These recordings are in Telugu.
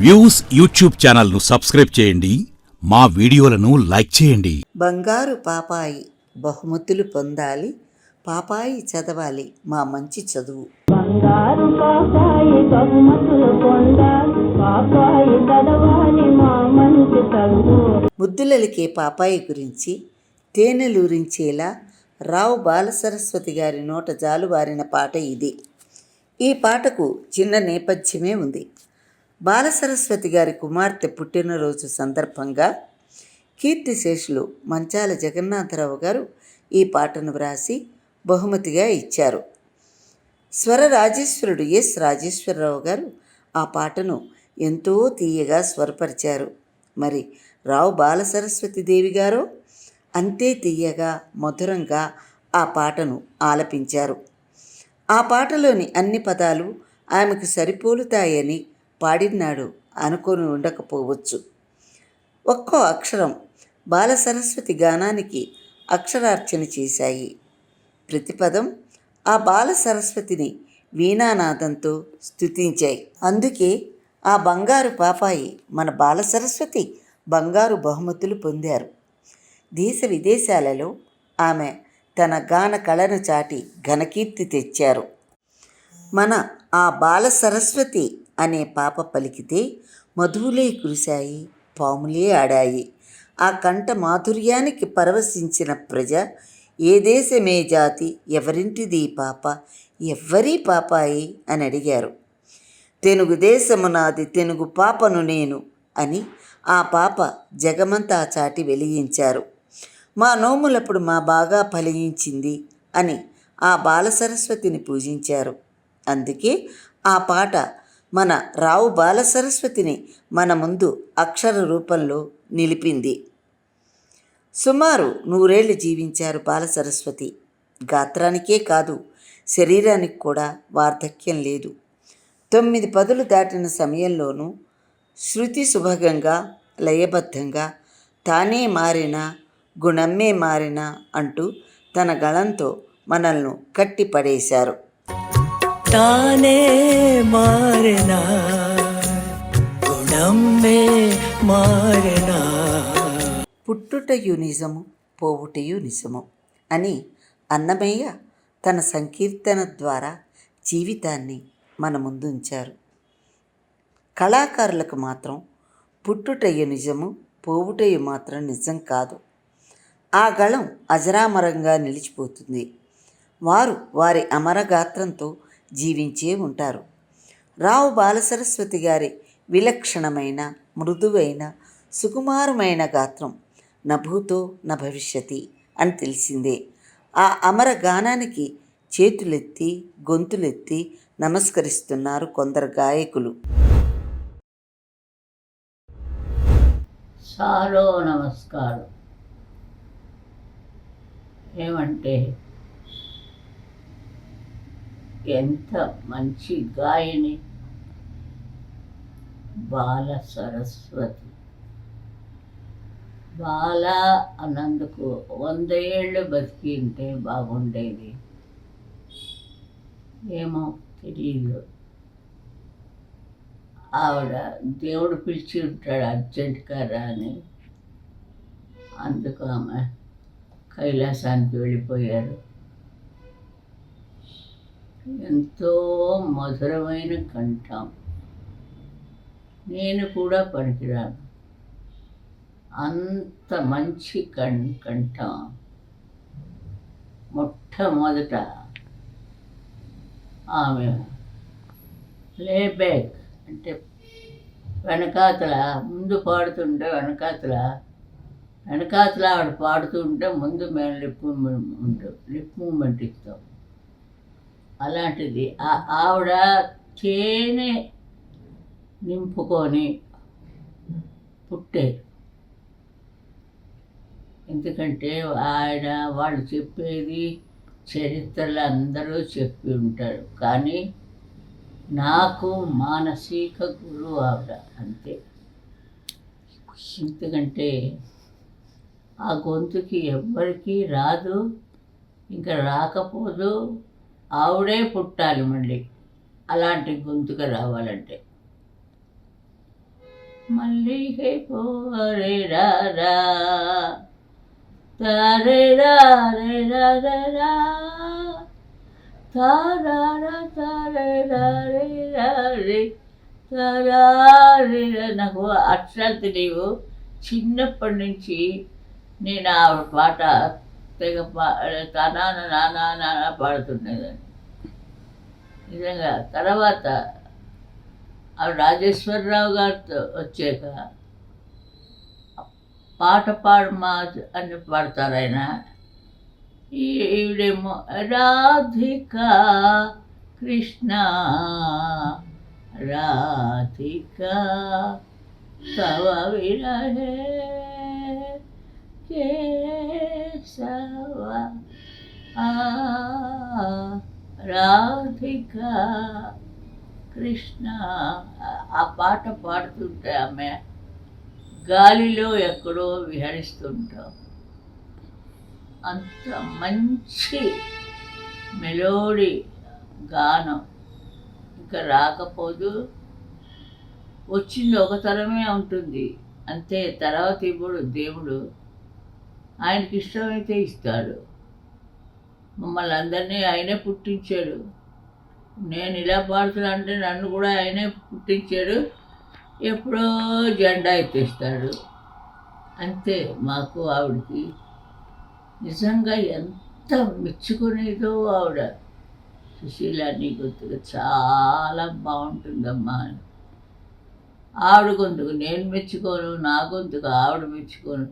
వ్యూస్ యూట్యూబ్ ఛానల్ను సబ్స్క్రైబ్ చేయండి, మా వీడియోలను లైక్ చేయండి. బంగారు పాపాయి బహుమతులు పొందాలి, పాపాయి చదవాలి మా మంచి చదువు. బంగారు పాపాయి బహుమతులు పొందాలి, పాపాయి చదవాలి మా మంచి చదువు. ముద్దులలికే పాపాయి గురించి తేనెలూరించేలా రావు బాలసరస్వతి గారి నోట జాలువారిన పాట ఇది. ఈ పాటకు చిన్న నేపథ్యమే ఉంది. బాలసరస్వతి గారి కుమార్తె పుట్టినరోజు సందర్భంగా కీర్తిశేషులు మంచాల జగన్నాథరావు గారు ఈ పాటను వ్రాసి బహుమతిగా ఇచ్చారు. స్వర రాజేశ్వరుడు ఎస్ రాజేశ్వరరావు గారు ఆ పాటను ఎంతో తీయగా స్వరపరిచారు. మరి రావు బాలసరస్వతి దేవి గారు అంతే తీయగా మధురంగా ఆ పాటను ఆలపించారు. ఆ పాటలోని అన్ని పదాలు ఆమెకు సరిపోలుతాయని పాడినాడు అనుకొని ఉండకపోవచ్చు. ఒక్కో అక్షరం బాలసరస్వతి గానానికి అక్షరార్చన చేశాయి. ప్రతిపదం ఆ బాలసరస్వతిని వీణానాదంతో స్తుతించాయి. అందుకే ఆ బంగారు పాపాయి మన బాలసరస్వతి బంగారు బహుమతులు పొందారు. దేశ విదేశాలలో ఆమె తన గాన కళను చాటి ఘనకీర్తి తెచ్చారు. మన ఆ బాలసరస్వతి అనే పాప పలికితే మధువులే కురిశాయి, పాములే ఆడాయి. ఆ కంఠ మాధుర్యానికి పరవశించిన ప్రజ ఏ దేశమే జాతి, ఎవరింటిది పాప, ఎవ్వరీ పాపాయి అని అడిగారు. తెనుగు దేశము నాది, తెనుగు పాపను నేను అని ఆ పాప జగమంతా చాటి వెలిగించారు. మా నోములప్పుడు మా బాగా ఫలించింది అని ఆ బాలసరస్వతిని పూజించారు. అందుకే ఆ పాట మన రావు బాలసరస్వతిని మన ముందు అక్షర రూపంలో నిలిపింది. సుమారు 100 ఏళ్ళు జీవించారు బాలసరస్వతి. గాత్రానికే కాదు, శరీరానికి కూడా వార్ధక్యం లేదు. 9 పదులు దాటిన సమయంలోనూ శృతి సుభగంగా లయబద్ధంగా తానే మారినా గుణమ్మే మారినా అంటూ తన గళంతో మనల్ని కట్టిపడేశారు. తానే మారినా గుణమ్మే మారినా. పుట్టుటయు నిజము, పోవుటయు నిజము అని అన్నమయ్య తన సంకీర్తన ద్వారా జీవితాన్ని మన ముందుంచారు. కళాకారులకు మాత్రం పుట్టుటయు నిజము, పోవుటయు మాత్రం నిజం కాదు. ఆ గళం అజరామరంగా నిలిచిపోతుంది. వారు వారి అమరగాత్రంతో జీవించే ఉంటారు. రావు బాలసరస్వతి గారి విలక్షణమైన, మృదువైన, సుకుమారమైన గాత్రం నభూతో న భవిష్యతి అని తెలిసిందే. ఆ అమర గానానికి చేతులెత్తి గొంతులెత్తి నమస్కరిస్తున్నారు కొందరు గాయకులు. సారో నమస్కారం. ఏమంటే ఎంత మంచి గాయని బాల సరస్వతి. బాల అన్నందుకు 100 ఏళ్ళు బతికి ఉంటే బాగుండేది. ఏమో తెలియదు. ఆవిడ దేవుడు పిలిచి ఉంటాడు అర్జెంటుగా అని. అందుకు ఆమె కైలాసానికి వెళ్ళిపోయారు. ఎంతో మధురమైన కంఠం. నేను కూడా పనికిరాను, అంత మంచి కంఠం. మొట్టమొదట ఆమె ప్లేబ్యాక్ అంటే వెనకాతల ముందు పాడుతుంటే వెనకాతల ఆవిడ పాడుతుంటే ముందు మేము లిప్ మూమెంట్ ఇస్తాం. అలాంటిది ఆవిడ తేనె నింపుకొని పుట్టారు. ఎందుకంటే వాళ్ళు చెప్పేది చరిత్రలు అందరూ చెప్పి ఉంటారు, కానీ నాకు మానసిక గురువు ఆవిడ అంతే. ఎందుకంటే ఆ గొంతుకి ఎవ్వరికీ రాదు, ఇంకా రాకపోదు. ఆవిడే పుట్టాలి మళ్ళీ అలాంటి గొంతుగా రావాలంటే. మల్లిగై పోరే రారా తారే రారే రారా తారారా తారే రారే రారే తారారే. నాకు అక్షరాలు తెలియవు. చిన్నప్పటి నుంచి నేను ఆ పాట తెగ నానా నానా నానా పాడుతుండేదాన్ని. నిజంగా తర్వాత ఆ రాజేశ్వరరావు గారితో వచ్చాక పాట పాడమా అని పాడతారు ఆయన. ఈవిడేమో రాధిక కృష్ణ రాధిక తవ విరహే కేశవ రాధిక కృష్ణ. ఆ పాట పాడుతుంటే ఆమె గాలిలో ఎక్కడో విహరిస్తుంటాం. అంత మంచి మెలోడీ గానం ఇంకా రాకపోదు. వచ్చింది ఒక తరమే ఉంటుంది అంతే. తర్వాత ఇప్పుడు దేవుడు ఆయనకి ఇష్టమైతే ఇస్తాడు. మమ్మల్ని అందరినీ ఆయనే పుట్టించాడు. నేను ఇలా పాడుతున్నా అంటే నన్ను కూడా ఆయనే పుట్టించాడు. ఎప్పుడో జెండా ఎత్తేస్తాడు అంతే. మాకు ఆవిడకి నిజంగా ఎంత మెచ్చుకునేదో ఆవిడ. సుశీల నీ గొంతుగా చాలా బాగుంటుందమ్మా అని. ఆవిడ గొంతుకు నేను మెచ్చుకోను, నా గొంతుకు ఆవిడ మెచ్చుకోను.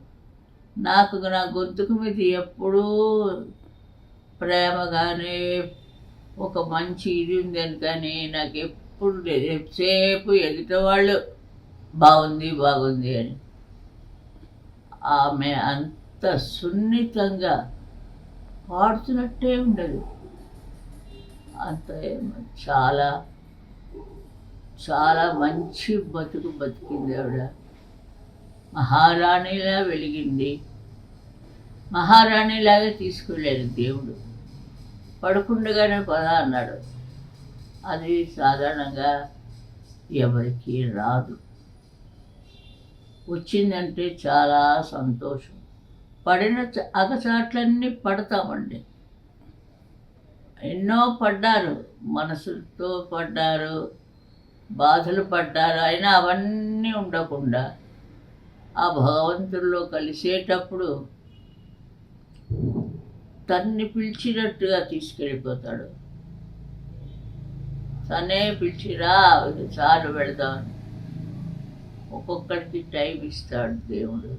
నాకు నా గొంతుకు మీద ఎప్పుడూ ప్రేమగానే ఒక మంచి ఇది ఉందని కానీ నాకు ఎప్పుడు ఎంతసేపు ఎదుట వాళ్ళు బాగుంది బాగుంది అని. ఆమె అంత సున్నితంగా పాడుతున్నట్టే ఉండదు. అంత చాలా చాలా మంచి బతుకు బతికింది ఆవిడ. మహారాణిలా వెలిగింది. మహారాణిలాగా తీసుకెళ్ళాడు దేవుడు. పడుకుండగానే పద అన్నాడు. అది సాధారణంగా ఎవరికి రాదు. వచ్చిందంటే చాలా సంతోషం. పడిన అగచాట్లన్నీ పడతామండి. ఎన్నో పడ్డారు, మనసుతో పడ్డారు, బాధలు పడ్డారు. అయినా అవన్నీ ఉండకుండా ఆ భగవంతుల్లో కలిసేటప్పుడు తన్ని పిలిచినట్టుగా తీసుకెళ్ళిపోతాడు. తనే పిలిచిరా చాలు పెడదామని. ఒక్కొక్కరికి టైం ఇస్తాడు దేవుడు.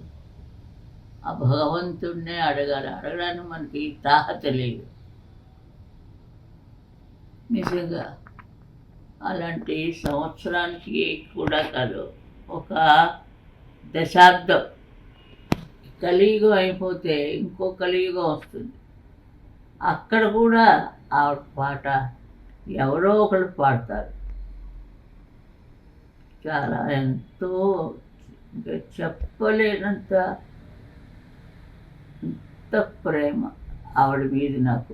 ఆ భగవంతుడినే అడగాలి. అడగడానికి మనకి తాహత లేదు నిజంగా. అలాంటి సంవత్సరానికి కూడా కాదు, ఒక దశాబ్దం కలియుగం అయిపోతే ఇంకో కలియుగం వస్తుంది. అక్కడ కూడా ఆ పాట ఎవరో ఒకరు పాడతారు. చాలా ఎంతో ఇంకా చెప్పలేనంత ఎంత ప్రేమ ఆవిడ మీద నాకు.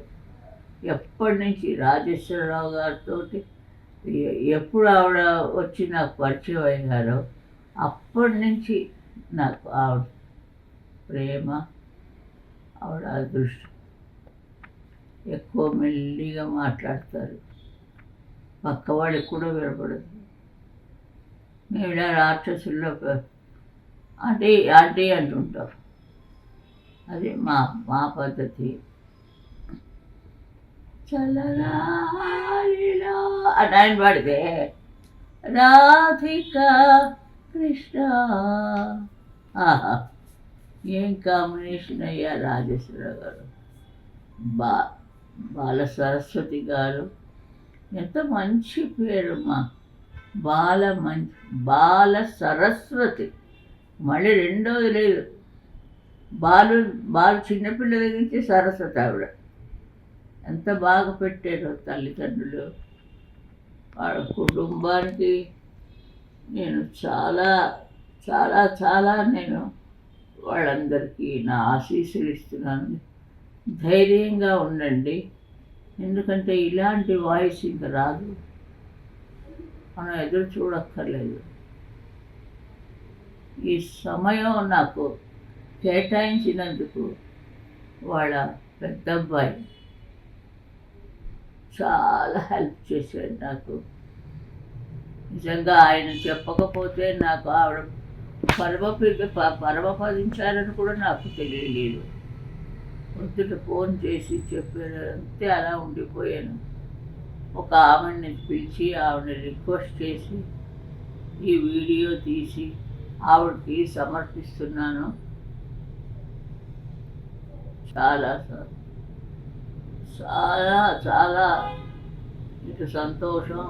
ఎప్పటి నుంచి రాజేశ్వరరావు గారితో ఎప్పుడు ఆవిడ వచ్చి నాకు పరిచయం అయ్యారో అప్పటి నుంచి నాకు ఆవిడ ప్రేమ, ఆవిడ అదృష్టం. ఎక్కువ మెల్లిగా మాట్లాడతారు, పక్కవాడికి కూడా వినపడదు. మేము ఇలా రాక్షసుల్లో అంటే ఆంటీ అంటుంటాం. అది మా మా పద్ధతి. చలరాలిలో అని ఆయన పాడితే రాధిక కృష్ణ. ఆహా, ఏం కాంబినేషన్ అయ్యా రాజేశ్వరరావు గారు, బాల సరస్వతి గారు. ఎంత మంచి పేరు మా బాల సరస్వతి. మళ్ళీ రెండోది లేదు. బాలు చిన్నపిల్ల దగ్గర నుంచి సరస్వతి ఆవిడ. ఎంత బాగా పెట్టారో తల్లిదండ్రులు. వాళ్ళ కుటుంబానికి నేను చాలా చాలా చాలా నేను వాళ్ళందరికీ నా ఆశీస్సులు ఇస్తున్నాను. ధైర్యంగా ఉండండి, ఎందుకంటే ఇలాంటి వాయిస్ ఇంకా రాదు. మనం ఎదురు చూడక్కర్లేదు. ఈ సమయం నాకు కేటాయించినందుకు వాళ్ళ పెద్ద అబ్బాయి చాలా హెల్ప్ చేశాడు నాకు. నిజంగా ఆయన చెప్పకపోతే నాకు ఆవిడ పరమపదించారని కూడా నాకు తెలియలేదు. పొద్దుట ఫోన్ చేసి చెప్పారు, అంతే అలా ఉండిపోయాను. ఒక ఆవిడని పిలిచి ఆవిడని రిక్వెస్ట్ చేసి ఈ వీడియో తీసి ఆవిడకి సమర్పిస్తున్నాను. చాలా చాలా చాలా ఇటు సంతోషం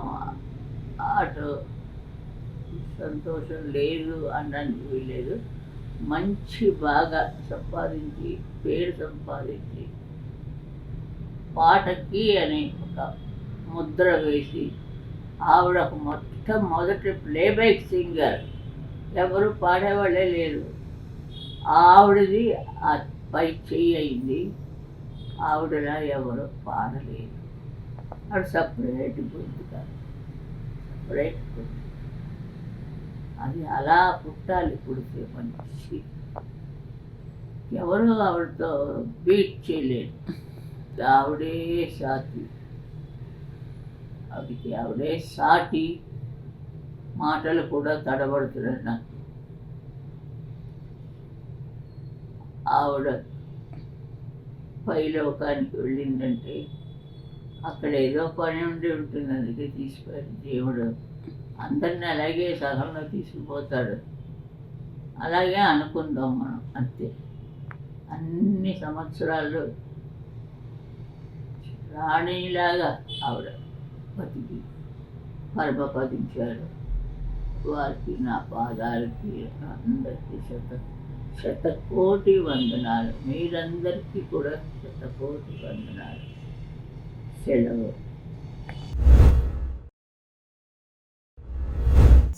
అటు సంతోషం లేదు అనడానికి వీల్లేదు. మంచి బాగా సంపాదించి పేరు సంపాదించి పాటకి అని ఒక ముద్ర వేసి ఆవిడ ఒక మొట్టమొదటి ప్లేబ్యాక్ సింగర్, ఎవరు పాడేవాళ్ళే లేరు. ఆవిడది ఆ పై చెయ్యి అయింది. ఆవిడలా ఎవరు పాడలేదు. ఆవిడ సపరేట్ గొంతు కాదు, సపరేట్ గొంతు. అది అలా పుట్టాలి, పుడితే మనిషి. ఎవరు ఆవిడతో బీట్ చేయలేరు. ఆవిడే సాటి, ఆవిడకి ఆవిడే సాటి. మాటలు కూడా తడబడుతున్నాయి నాకు. ఆవిడ పైలోకానికి వెళ్ళిందంటే అక్కడ ఏదో పని ఉండి ఉంటుంది, అందుకే తీసుకుపోయాడు దేవుడు. అందరినీ అలాగే సహంలో తీసుకుపోతాడు. అలాగే అనుకుందాం మనం, అంతే. అన్ని సంవత్సరాలు రాణిలాగా ఆవిడ బతికి పరమపదించారు. వారికి నా పాదాలకి అందరికీ శతకోటి వందనాలు. మీరందరికీ కూడా శతకోటి వందనాలు. సెలవు.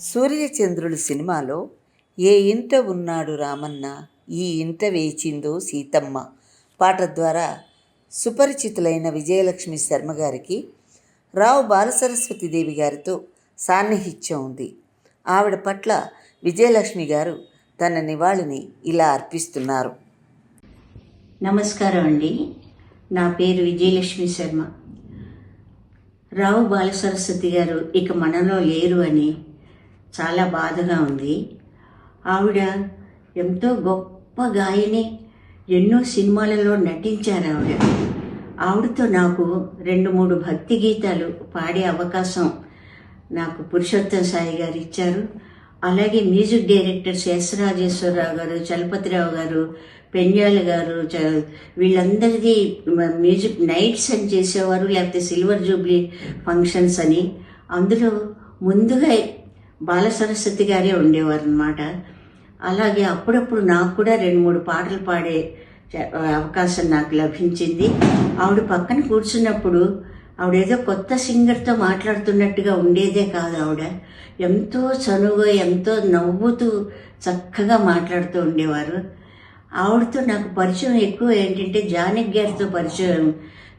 సూర్యచంద్రుడు సినిమాలో ఏ ఇంట ఉన్నాడు రామన్న, ఈ ఇంట వేచిందో సీతమ్మ పాట ద్వారా సుపరిచితులైన విజయలక్ష్మి శర్మ గారికి రావు బాలసరస్వతీదేవి గారితో సాన్నిహిత్యం ఉంది. ఆవిడ పట్ల విజయలక్ష్మి గారు తన నివాళిని ఇలా అర్పిస్తున్నారు. నమస్కారం అండి. నా పేరు విజయలక్ష్మి శర్మ. రావు బాలసరస్వతి గారు ఇక మనలో లేరు అని చాలా బాధగా ఉంది. ఆవిడ ఎంతో గొప్ప గాయని, ఎన్నో సినిమాలలో నటించారు ఆవిడతో నాకు 2-3 భక్తి గీతాలు పాడే అవకాశం నాకు పురుషోత్తం సాయి గారు ఇచ్చారు. అలాగే మ్యూజిక్ డైరెక్టర్స్ ఎస్ రాజేశ్వరరావు గారు, చలపతిరావు గారు, పెండ్యాల గారు, వీళ్ళందరిది మ్యూజిక్ నైట్స్ అని చేసేవారు, లేకపోతే సిల్వర్ జూబ్లీ ఫంక్షన్స్ అని. అందులో ముందుగా బాలసరస్వతి గారే ఉండేవారు అన్నమాట. అలాగే అప్పుడప్పుడు నాకు కూడా 2-3 పాటలు పాడే అవకాశం నాకు లభించింది. ఆవిడ పక్కన కూర్చున్నప్పుడు ఆవిడేదో కొత్త సింగర్తో మాట్లాడుతున్నట్టుగా ఉండేదే కాదు. ఆవిడ ఎంతో చనువుగా, ఎంతో నవ్వుతూ చక్కగా మాట్లాడుతూ ఉండేవారు. ఆవిడతో నాకు పరిచయం ఎక్కువ ఏంటంటే జానకి గారితో పరిచయం.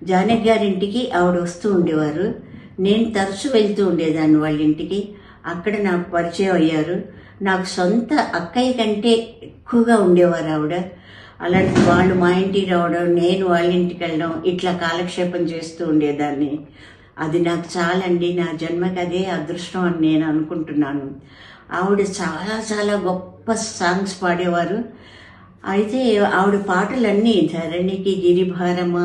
జానకి గారింటికి ఆవిడ వస్తూ ఉండేవారు. నేను తరచూ వెళ్తూ ఉండేదాన్ని వాళ్ళ ఇంటికి. అక్కడ నాకు పరిచయం అయ్యారు. నాకు సొంత అక్కయ్య కంటే ఎక్కువగా ఉండేవారు ఆవిడ. అలాంటి వాళ్ళు మా ఇంటికి రావడం, నేను వాళ్ళ ఇంటికి వెళ్ళడం, ఇట్లా కాలక్షేపం చేస్తూ ఉండేదాన్ని. అది నాకు చాలండి, నా జన్మకి అదే అదృష్టం అని నేను అనుకుంటున్నాను. ఆవిడ చాలా చాలా గొప్ప సాంగ్స్ పాడేవారు. అయితే ఆవిడ పాటలన్నీ ధరణికి గిరిభారమ,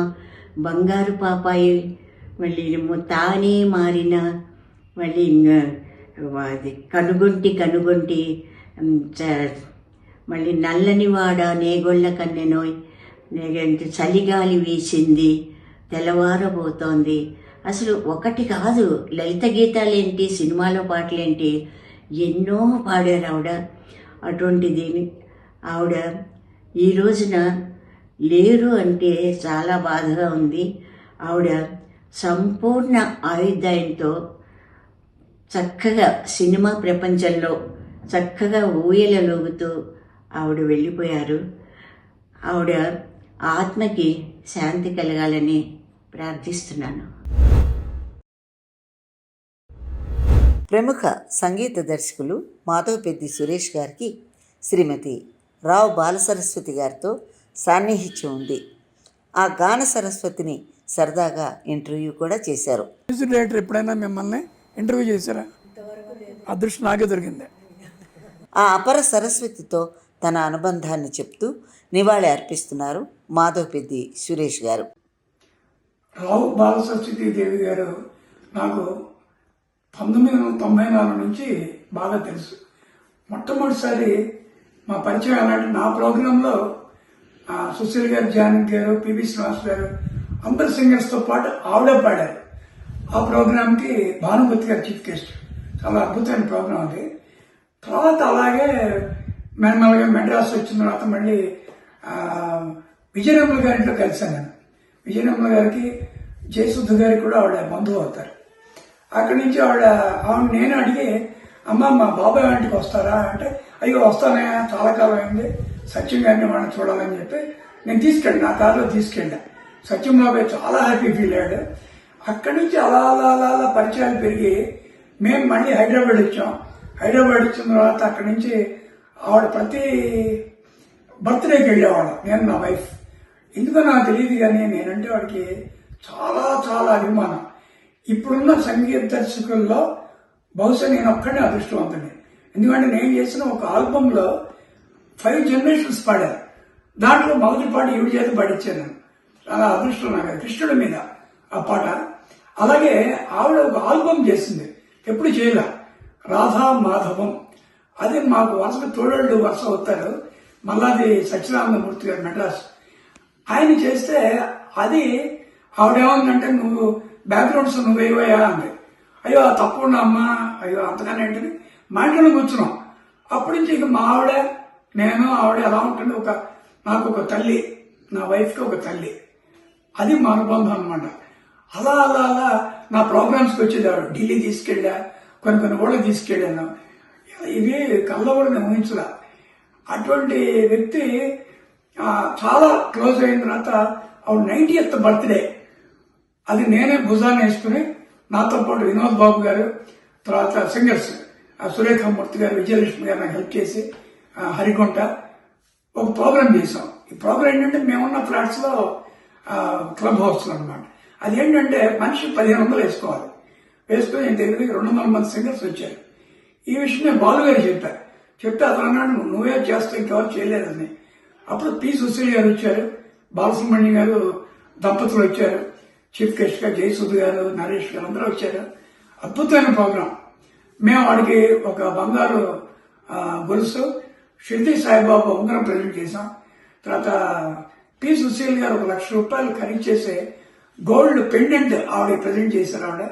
బంగారు పాపాయి, మళ్ళీ తానే మారిన, మళ్ళీ అది కనుగొంటి కనుగొంటి, మళ్ళీ నల్లనివాడ, నేగొళ్ళ కన్నెనోయ్, చలిగాలి వీసింది, తెల్లవారబోతోంది. అసలు ఒకటి కాదు, లలిత గీతాలేంటి, సినిమాలో పాటలేంటి, ఎన్నో పాడారు ఆవిడ. అటువంటిది ఆవిడ ఈ రోజున లేరు అంటే చాలా బాధగా ఉంది. ఆవిడ సంపూర్ణ ఆయుర్దాయంతో చక్కగా సినిమా ప్రపంచంలో చక్కగా ఊయలలోగుతూ ఆవిడ వెళ్ళిపోయారు. ఆవిడ ఆత్మకి శాంతి కలగాలని ప్రార్థిస్తున్నాను. ప్రముఖ సంగీత దర్శకులు మాధవపెద్ది సురేష్ గారికి శ్రీమతి రావు బాలసరస్వతి గారితో సాన్నిహిత్యం ఉంది. ఆ గాన సరస్వతిని సరదాగా ఇంటర్వ్యూ కూడా చేశారు. మ్యూజిక్ డైరెక్టర్ ఎప్పుడైనా మిమ్మల్ని ఇంటర్వ్యూ చేశారా? అదృష్టం నాకే దొరికింది. ఆ అపర సరస్వతితో తన అనుబంధాన్ని చెప్తూ నివాళి అర్పిస్తున్నారు మాధవపెద్ది సురేష్ గారు. రావు బాలసరస్వతి దేవి గారు నాకు 1994 నుంచి బాగా తెలుసు. మొట్టమొదటిసారి మా పరిచయం అలాంటి నా ప్రోగ్రాంలో సుశీల్ గారు, జానకి గారు, పిబి శ్రీనివాస్ గారు అందరు సింగర్స్తో పాటు ఆవిడే పాడారు. ఆ ప్రోగ్రాంకి భానుమతి గారు చీఫ్ గెస్ట్. చాలా అద్భుతమైన ప్రోగ్రాం అది. తర్వాత అలాగే మెల్లమెల్లగా మెడ్రాస్ వచ్చిన తర్వాత మళ్ళీ విజయనిర్మల గారింట్లో కలిశాను నేను. విజయనిర్మల గారికి, జయసుద్ధ గారికి కూడా ఆవిడ బంధువు అవుతారు. అక్కడి నుంచి ఆవిడ నేను అడిగి, అమ్మ మా బాబాయ్ ఇంటికి వస్తారా అంటే, అయ్యో వస్తానే, చాలా కాలం అయింది, సత్యం గారిని వాళ్ళని చూడాలని చెప్పి నేను తీసుకెళ్ళి నా కారులో తీసుకెళ్ళా. సత్యం బాబాయ్ చాలా హ్యాపీ ఫీల్ అయ్యాడు. అక్కడి నుంచి అలా అలా అలా అలా పరిచయాలు పెరిగి మేము మళ్ళీ హైదరాబాద్ వచ్చాం. హైదరాబాద్ వచ్చిన తర్వాత అక్కడి నుంచి ఆవిడ ప్రతి బర్త్డేకి వెళ్ళేవాళ్ళం, నేను నా వైఫ్. ఎందుకో నాకు తెలియదు కానీ నేనంటే వాడికి చాలా చాలా అభిమానం. ఇప్పుడున్న సంగీత దర్శకుల్లో బహుశా నేను ఒక్కడే అదృష్టవంతుని. ఎందుకంటే నేను చేసిన ఒక ఆల్బంలో 5 జనరేషన్స్ పాడారు. దాంట్లో మొదటి పాట ఈవిడ చేత పాడించాను. చాలా అదృష్టం నాకు, కృష్ణుడి మీద ఆ పాట. అలాగే ఆవిడ ఒక ఆల్బమ్ చేసింది, ఎప్పుడు చేయలే, రాధా మాధవం. అది మాకు వరుసగా తోడళ్ళు వరుస అవుతారు. మల్లాది సత్యనారాయణమూర్తి గారు మెడ్రాస్, ఆయన చేస్తే అది ఆవిడేమందంటే, నువ్వు బ్యాక్గ్రౌండ్స్ నువ్వు వేయవయా అంది. అయ్యో తప్పకుండా అమ్మా, అయ్యో అంతగానే ఏంటని మా ఇంట్లోనే కూర్చున్నాం. అప్పటి నుంచి ఇక మా ఆవిడ, నేను, ఆవిడ ఎలా ఉంటుంది, నాకు ఒక తల్లి, నా వైఫ్కి ఒక తల్లి. అది మా అనుబంధం అనమాట. అలా అలా అలా నా ప్రోగ్రామ్స్కి వచ్చేది ఆవిడ. ఢిల్లీ తీసుకెళ్ళా, కొన్ని ఊళ్ళకి తీసుకెళ్ళాను. ఇవి కళ్ళ కూడా నేను ఊహించలా. అటువంటి వ్యక్తి చాలా క్లోజ్ అయిన తర్వాత ఆవిడ 90th బర్త్డే, అది నేనే భుజాన్ని వేసుకుని, నాతో పాటు వినోద్ బాబు గారు, తర్వాత సింగర్స్ సురేఖమూర్తి గారు, విజయలక్ష్మి గారు నాకు హెల్ప్ చేసి, హరికొంట ఒక ప్రోగ్రాం చేసాం. ఈ ప్రోగ్రాం ఏంటంటే మేమున్న ఫ్లాట్స్ లో క్లబ్ హౌస్ అనమాట. అదేంటంటే మనిషి 1500 వేసుకోవాలి. వేసుకుని నేను దగ్గర 200 మంది సింగర్స్ వచ్చారు. ఈ విషయం నేను బాలు గారు చెప్పాను. చెప్తే అతను అన్నాడు, నువ్వే చేస్తే ఇంకెవరు చేయలేదని. అప్పుడు పి సుశీల్ గారు వచ్చారు, బాలసుబ్రహ్మణ్యం గారు దంపతులు వచ్చారు, చీఫ్ గెస్ట్ గా జయసుధ గారు, నరేష్ గారు అందరూ వచ్చారు. అద్భుతమైన ప్రోగ్రాం. మేము వాడికి ఒక బంగారు గొలుసు, షిర్డీ సాయిబాబా ఉంగరం ప్రజెంట్ చేశాం. తర్వాత పి సుశీల్ గారు 1 లక్ష రూపాయలు ఖరీదు చేసే గోల్డ్ పెండెంట్ ఆవిడ ప్రజెంట్ చేశారు ఆవిడ.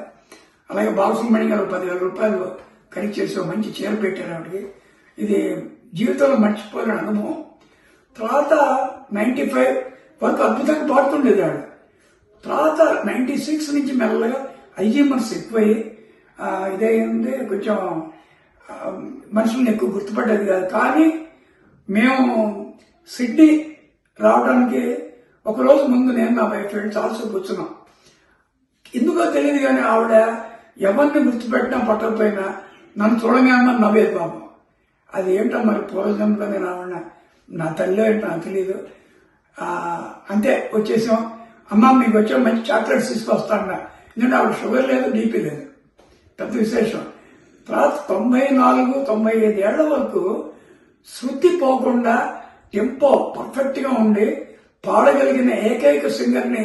అలాగే బాలసుబ్రహ్మణ్యం గారు 10,000 రూపాయలు ఖరీదు చేసి మంచి చీర పెట్టారు ఆవిడకి. ఇది జీవితంలో మర్చిపోలేని అనుభవం. తర్వాత 95 వరకు అద్భుతంగా పాడుతుండేది ఆవిడ. తర్వాత 96 నుంచి మెల్లగా అల్జీమర్స్ ఎక్కువయ్యి ఇదైంది, కొంచెం మనుషుల్ని ఎక్కువ గుర్తుపట్టేది కాదు. కానీ మేము సిడ్నీ రావడానికి ఒకరోజు ముందు నేను నా వైఫ్ వెళ్ళి చాలాసేపు కూర్చున్నాం. ఎందుకో తెలియదు కానీ ఆవిడ ఎవరిని గుర్తుపెట్టినా పట్టకపోయినా నన్ను చూడగానే నవ్వేది పాపం. అది ఏంటో మరి పూర్వజన్మలో నేను ఆవిడ నా తల్లి ఏంటో నాకు తెలియదు. అంతే వచ్చేసాం. అమ్మ మీకు వచ్చే మంచి చాక్లెట్స్ తీసుకొస్తాను. ఎందుకంటే ఆవిడ షుగర్ లేదు, బీపీ లేదు, పెద్ద విశేషం. తర్వాత 94-95 ఏళ్ల వరకు శృతి పోకుండా టెంపో పర్ఫెక్ట్ గా ఉండి పాడగలిగిన ఏకైక సింగర్ ని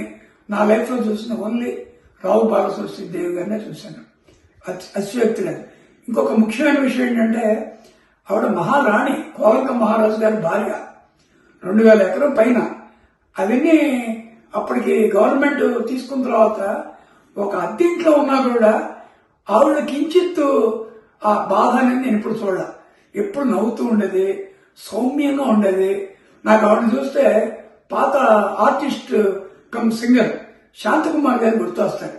నా లైఫ్ లో చూసిన ఓన్లీ రావు బాలసరస్వతి దేవి గారినే చూశాను. అతిశయోక్తి లేదు. ఇంకొక ముఖ్యమైన విషయం ఏంటంటే ఆవిడ మహారాణి, కోలంక మహారాజు గారి భార్య, 2000 ఎకరం పైన. అవన్నీ అప్పటికి గవర్నమెంట్ తీసుకున్న తర్వాత ఒక అద్దెంట్లో ఉన్నా కూడా ఆవిడ కించిత్తు ఆ బాధ అనేది నేను ఇప్పుడు చూడ. ఎప్పుడు నవ్వుతూ ఉండేది, సౌమ్యంగా ఉండేది. నాకు ఆవిడని చూస్తే పాత ఆర్టిస్ట్ కమ్ సింగర్ శాంతకుమార్ గారు గుర్తొస్తారు.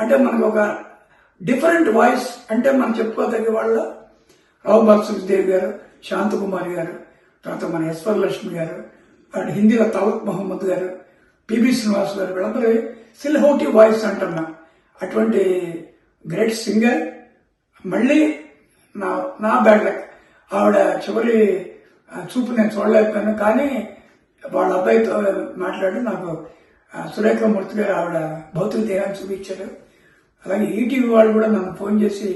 అంటే మనకు ఒక డిఫరెంట్ వాయిస్ అంటే మనం చెప్పుకోదగ్గ వాళ్ళ రావు బాలసరస్వతి దేవి గారు, శాంతకుమారి గారు, తర్వాత మన ఎస్వర్ లక్ష్మి గారు, హిందీలో తవక్ మహమ్మద్ గారు, పిబి శ్రీనివాస్ గారు, వీళ్ళందరూ సిల్హౌటీ వాయిస్ అంటున్నా. అటువంటి గ్రేట్ సింగర్. మళ్ళీ నా బ్యాడ్ లక్ ఆవిడ చివరి చూపు నేను చూడలేకపోయాను. కానీ వాళ్ళ అబ్బాయితో మాట్లాడి నాకు సురేఖమూర్తి గారు ఆవిడ భౌతిక దేహాన్ని చూపించారు. అలాగే ఈటీవీ వాళ్ళు కూడా నన్ను ఫోన్ చేసి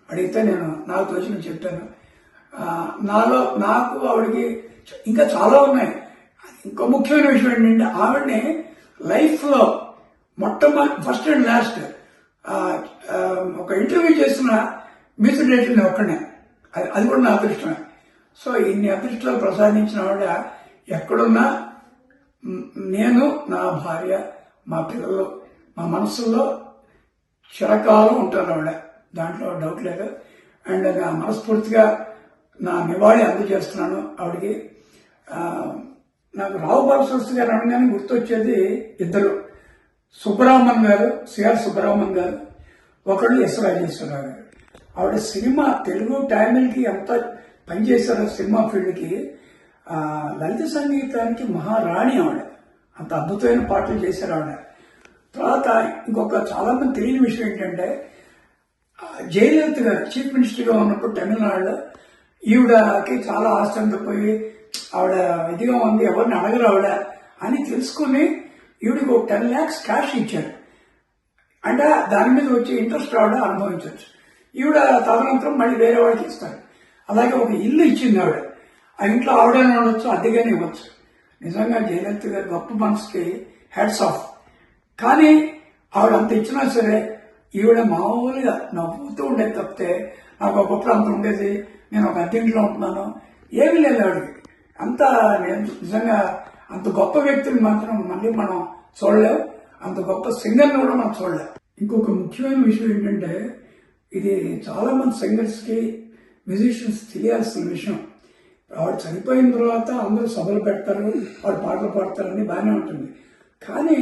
అడిగితే నేను నాకు తోచిన చెప్పాను. నాకు ఆవిడకి ఇంకా చాలా ఉన్నాయి. ఇంకో ముఖ్యమైన విషయం ఏంటంటే ఆవిడని లైఫ్లో మొట్టమొదటి ఫస్ట్ అండ్ లాస్ట్ ఒక ఇంటర్వ్యూ చేసిన మ్యూజిక్ డైరెక్టర్ ఒక్కనే, అది కూడా నా అదృష్టమే. సో ఇన్ని అదృష్టాలు ప్రసాదించిన ఆవిడ ఎక్కడున్నా నేను, నా భార్య, మా పిల్లలు మా మనసులో చిరకాలం ఉంటారు ఆవిడ, దాంట్లో డౌట్ లేదు. అండ్ నా మనస్ఫూర్తిగా నా నివాళి అందజేస్తున్నాను ఆవిడకి. నాకు రావు బాలశాస్త్రి గారు అనగానే గుర్తొచ్చేది ఇద్దరు, సుబ్బరామన్ గారు, సిఆర్ సుబ్బరామన్ గారు, ఒకళ్ళు ఎస్ రాజేశ్వరరావు గారు. ఆవిడ సినిమా తెలుగు తమిళకి ఎంత పనిచేశారో సినిమా ఫీల్డ్కి, లలిత సంగీతానికి మహారాణి ఆవిడ. అంత అద్భుతమైన పాటలు చేశారు ఆవిడ. తర్వాత ఇంకొక చాలా మంది తెలియని విషయం ఏంటంటే జయలలిత గారు చీఫ్ మినిస్టర్గా ఉన్నప్పుడు తమిళనాడులో ఈవిడకి చాలా ఆస్తి అంతపోయి ఆవిడ ఇదిగా ఉంది, ఎవరిని అడగరు ఆవిడ అని తెలుసుకుని ఈవిడికి ఒక 10 lakhs క్యాష్ ఇచ్చారు. అంటే దాని మీద వచ్చే ఇంట్రెస్ట్ ఆవిడ అనుభవించవచ్చు. ఈవిడ తదనంతరం మళ్ళీ వేరే వాళ్ళకి ఇస్తారు. అలాగే ఒక ఇల్లు ఇచ్చింది ఆవిడ. ఆ ఇంట్లో ఆవిడనే ఉండొచ్చు, అద్దెగానే ఇవ్వచ్చు. నిజంగా జయలలిత గారి గొప్ప మనసుకి హ్యాట్స్ ఆఫ్. కానీ ఆవిడ అంత ఇచ్చినా సరే ఈవిడ మామూలుగా నవ్వుతూ ఉండేది తప్పితే నాకు ఒకప్పుడు అంత ఉండేది, నేను ఒక అద్దెంట్లో ఉంటున్నాను, ఏమీ లేదు ఆవిడకి. అంత నిజంగా అంత గొప్ప వ్యక్తిని మాత్రం మళ్ళీ మనం చూడలేము, అంత గొప్ప సింగర్ని కూడా మనం చూడలేము. ఇంకొక ముఖ్యమైన విషయం ఏంటంటే ఇది చాలా మంది సింగర్స్కి, మ్యూజిషియన్స్ తెలియాల్సిన విషయం. ఆవిడ చనిపోయిన తర్వాత అందరూ సభలు పెడతారు, ఆవిడ పాటలు పాడతారని బాగానే ఉంటుంది. కానీ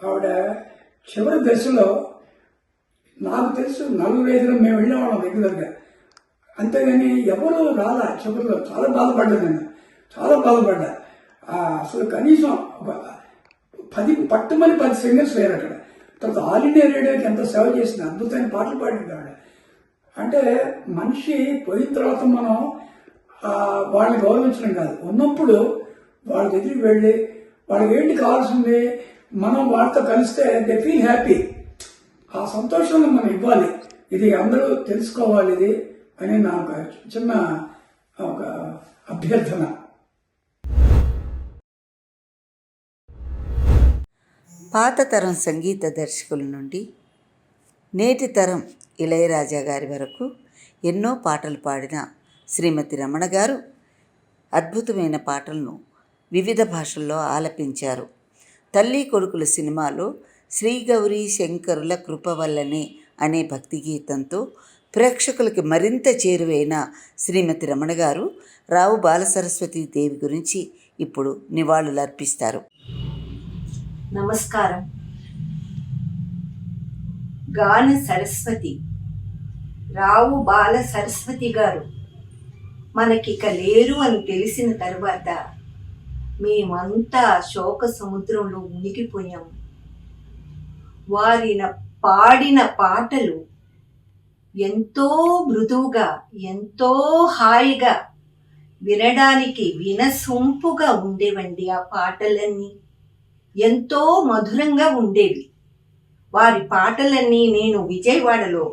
ఆవిడ చివరి దశలో నాకు తెలుసు 4-5 మేము వెళ్ళేవాళ్ళం రెగ్యులర్గా. అంతేగాని ఎవరు రాలా చివరిలో. చాలా బాధపడ్డా నేను, చాలా బాధపడ్డా. అసలు కనీసం ఒక 10 సింగర్స్ లేరు అక్కడ. తర్వాత ఆల్ ఇండియా రేడియోకి ఎంత సేవ చేసింది, అద్భుతమైన పాటలు పాడింది ఆవిడ. అంటే మనిషి పోయిన తర్వాత మనం వాళ్ళని గౌరవించడం కాదు, ఉన్నప్పుడు వాళ్ళ దగ్గరికి వెళ్ళి వాళ్ళకి ఏంటి కావాల్సింది మనం వాళ్ళతో కలిస్తే దే ఫీల్ హ్యాపీ. ఆ సంతోషాన్ని మనం ఇవ్వాలి. ఇది అందరూ తెలుసుకోవాలి ఇది అని నా ఒక చిన్న ఒక అభ్యర్థన. పాత తరం సంగీత దర్శకుల నుండి నేటి తరం ఇళయరాజా గారి వరకు ఎన్నో పాటలు పాడిన శ్రీమతి రమణ గారు అద్భుతమైన పాటలను వివిధ భాషల్లో ఆలపించారు. తల్లి కొడుకుల సినిమాలో శ్రీ గౌరీ శంకరుల కృప వల్లనే అనే భక్తి గీతంతో ప్రేక్షకులకి మరింత చేరువైన శ్రీమతి రమణ గారు రావు బాలసరస్వతి దేవి గురించి ఇప్పుడు నివాళులు అర్పిస్తారు. నమస్కారం. గాన సరస్వతి రావు బాల సరస్వతి గారు మనకిక లేరు అని తెలిసిన తర్వాత మేమంతా శోక సముద్రంలో మునిగిపోయాము. వారిన పాడిన పాటలు ఎంతో మృదువుగా, ఎంతో హాయిగా, వినడానికి వినసొంపుగా ఉండేవండి. ఆ పాటలన్నీ ఎంతో మధురంగా ఉండేవి. వారి పాటలన్నీ నేను విజయవాడలో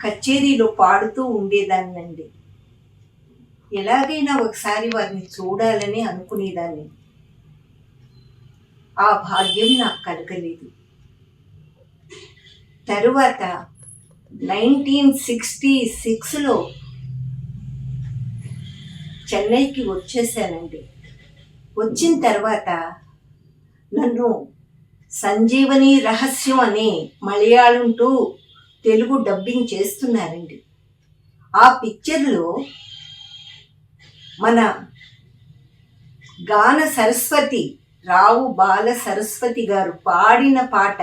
కచేరీలో పాడుతూ ఉండేదాన్నండి. ఎలాగైనా ఒకసారి వారిని చూడాలని అనుకునేదాన్ని. ఆ భాగ్యం నాకు కలగలేదు. తరువాత 1966లో చెన్నైకి వచ్చేసానండి. వచ్చిన తర్వాత నన్ను సంజీవని రహస్యం అనే మలయాళం టు తెలుగు డబ్బింగ్ చేస్తున్నారండి. ఆ పిక్చర్లో మన గాన సరస్వతి రావు బాల సరస్వతి గారు పాడిన పాట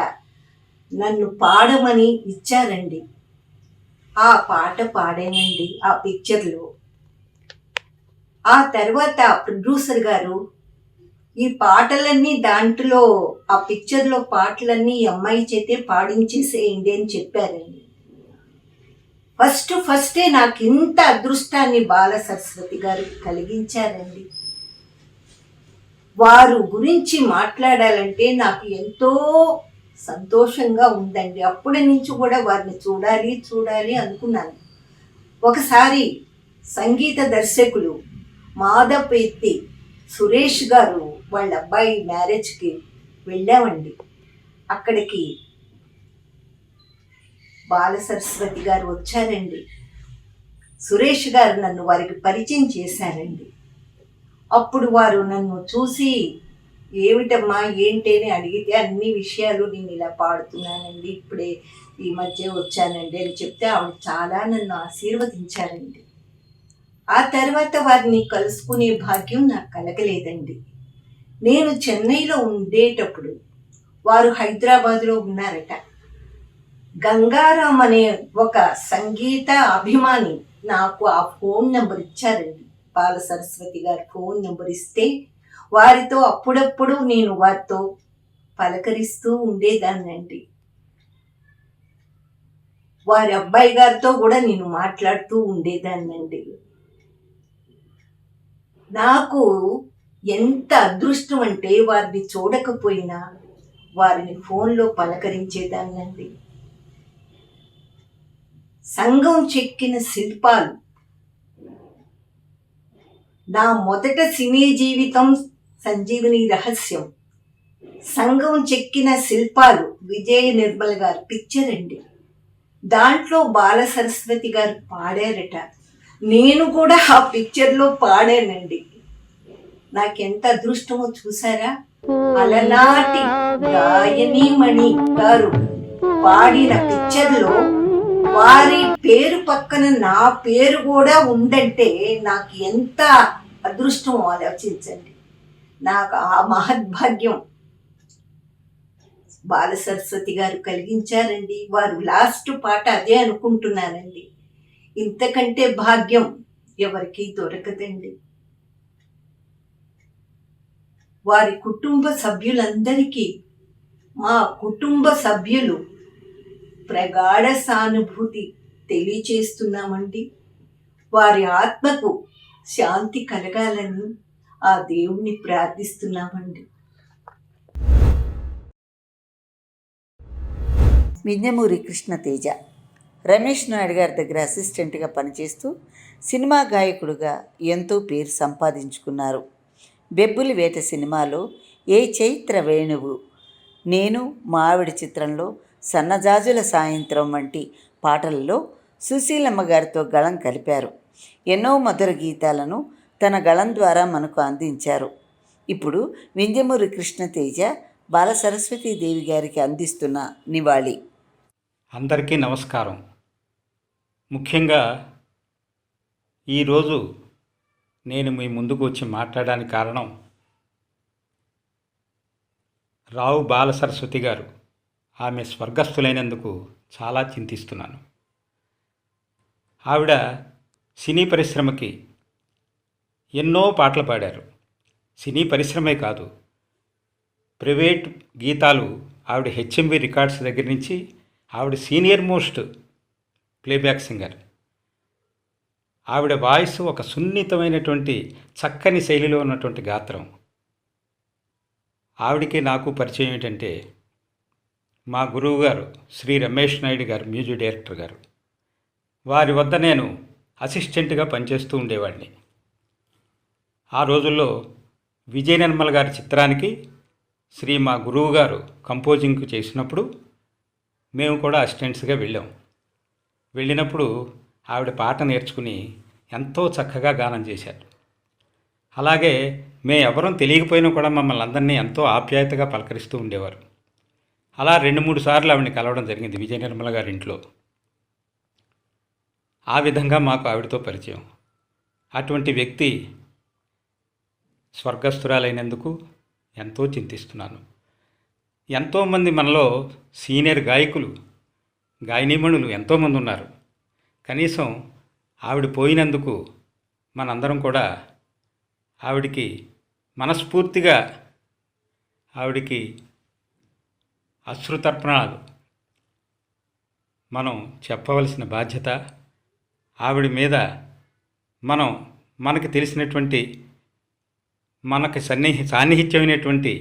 నన్ను పాడమని ఇచ్చారండి. ఆ పాట పాడానండి ఆ పిక్చర్లో. ఆ తర్వాత ప్రొడ్యూసర్ గారు ఈ పాటలన్నీ దాంట్లో ఆ పిక్చర్లో పాటలన్నీ అమ్మాయి చేతే పాడించేసేయండి అని చెప్పారండి. ఫస్టే నాకు ఇంత అదృష్టాన్ని బాల సరస్వతి గారు కలిగించారండి. వారు గురించి మాట్లాడాలంటే నాకు ఎంతో సంతోషంగా ఉందండి. అప్పటి నుంచి కూడా వారిని చూడాలి అనుకున్నాను. ఒకసారి సంగీత దర్శకులు మాధవపెద్ది సురేష్ గారు వాళ్ళ అబ్బాయి మ్యారేజ్కి వెళ్ళామండి. అక్కడికి బాల సరస్వతి గారు వచ్చారండి. సురేష్ గారు నన్ను వారికి పరిచయం చేశారండి. అప్పుడు వారు నన్ను చూసి ఏమిటమ్మా ఏంటి అని అడిగితే అన్ని విషయాలు నేను ఇలా పాడుతున్నానండి, ఇప్పుడే ఈ మధ్య వచ్చానండి అని చెప్తే ఆవిడ చాలా నన్ను ఆశీర్వదించారండి. ఆ తర్వాత వారిని కలుసుకునే భాగ్యం నాకు కలగలేదండి. నేను చెన్నైలో ఉండేటప్పుడు వారు హైదరాబాద్లో ఉన్నారట. గంగారాం అనే ఒక సంగీత అభిమాని నాకు ఆ ఫోన్ నెంబర్ ఇచ్చారండి. బాల సరస్వతి గారి ఫోన్ నెంబర్ ఇస్తే వారితో అప్పుడప్పుడు నేను వారితో పలకరిస్తూ ఉండేదాన్నండి. వారి అబ్బాయి గారితో కూడా నేను మాట్లాడుతూ ఉండేదాన్నండి. నాకు ఎంత అదృష్టం అంటే వారిని చూడకపోయినా వారిని ఫోన్లో పలకరించేదాన్నండి. సంఘం చెక్కిన శిల్పాలు, నా మొదట సినీ జీవితం సంజీవని రహస్యం, సంఘం చెక్కిన శిల్పాలు విజయ నిర్మల్ గారు పిక్చర్ అండి. దాంట్లో బాల సరస్వతి గారు పాడారట. నేను కూడా ఆ పిక్చర్లో పాడానండి. నాకెంత అదృష్టమో చూసారా. అలనాటి గాయనీమణి గారు పాడిన పిక్చర్లో వారి పేరు పక్కన నా పేరు కూడా ఉందంటే నాకు ఎంత అదృష్టం ఆలోచించండి. నాకు ఆ మహద్భాగ్యం బాల సరస్వతి గారు కలిగించారండి. వారు లాస్ట్ పాట అదే అనుకుంటున్నానండి. ఇంతకంటే భాగ్యం ఎవరికి దొరకదండి. వారి కుటుంబ సభ్యులందరికీ మా కుటుంబ సభ్యులు ప్రగాఢ సానుభూతి తెలియచేస్తున్నామండి. వారి ఆత్మకు శాంతి కలగాలని ఆ దేవుణ్ణి ప్రార్థిస్తున్నామండి. వింజమూరి కృష్ణతేజ రమేష్ నాయుడు గారి దగ్గర అసిస్టెంట్గా పనిచేస్తూ సినిమా గాయకుడుగా ఎంతో పేరు సంపాదించుకున్నారు. బెబ్బులి వేట సినిమాలో ఏ చైత్ర వేణువు, నేను మా ఆవిడ చిత్రంలో సన్నజాజుల సాయంత్రం వంటి పాటలలో సుశీలమ్మ గారితో గళం కలిపారు. ఎన్నో మధుర గీతాలను తన గళం ద్వారా మనకు అందించారు. ఇప్పుడు వింజమూరి కృష్ణతేజ బాల సరస్వతీదేవి గారికి అందిస్తున్న నివాళి. అందరికీ నమస్కారం. ముఖ్యంగా ఈరోజు నేను మీ ముందుకు వచ్చి మాట్లాడడానికి కారణం రావు బాల సరస్వతి గారు ఆమె స్వర్గస్థులైనందుకు చాలా చింతిస్తున్నాను. ఆవిడ సినీ పరిశ్రమకి ఎన్నో పాటలు పాడారు. సినీ పరిశ్రమే కాదు, ప్రైవేట్ గీతాలు ఆవిడ హెచ్ఎంవి రికార్డ్స్ దగ్గర నుంచి ఆవిడ సీనియర్ మోస్ట్ ప్లేబ్యాక్ సింగర్. ఆవిడ వాయిస్ ఒక సున్నితమైనటువంటి చక్కని శైలిలో ఉన్నటువంటి గాత్రం. ఆవిడకి నాకు పరిచయం ఏంటంటే మా గురువు గారు శ్రీ రమేష్ నాయుడు గారు, మ్యూజిక్ డైరెక్టర్ గారు. వారి వద్ద నేను అసిస్టెంట్గా పనిచేస్తూ ఉండేవాడిని. ఆ రోజుల్లో విజయ నిర్మల్ గారి చిత్రానికి శ్రీ మా గురువు గారు కంపోజింగ్ చేసినప్పుడు మేము కూడా అసిస్టెంట్స్గా వెళ్ళినప్పుడు ఆవిడ పాట నేర్చుకుని ఎంతో చక్కగా గానం చేశారు. అలాగే మేము ఎవరం తెలియకపోయినా కూడా మమ్మల్ని అందరినీ ఎంతో ఆప్యాయతగా పలకరిస్తూ ఉండేవారు. అలా 2-3 సార్లు ఆవిడని కలవడం జరిగింది విజయ నిర్మల గారి ఇంట్లో. ఆ విధంగా మాకు ఆవిడతో పరిచయం. అటువంటి వ్యక్తి స్వర్గస్థురాలైనందుకు ఎంతో చింతిస్తున్నాను. ఎంతోమంది మనలో సీనియర్ గాయకులు, గాయనీమణులు ఎంతోమంది ఉన్నారు. కనీసం ఆవిడ పోయినందుకు మనందరం కూడా ఆవిడికి మనస్ఫూర్తిగా ఆవిడికి అశ్రుతర్పణాలు మనం చెప్పవలసిన బాధ్యత ఆవిడ మీద మనకి తెలిసినటువంటి మనకి సాన్నిహిత్యమైనటువంటి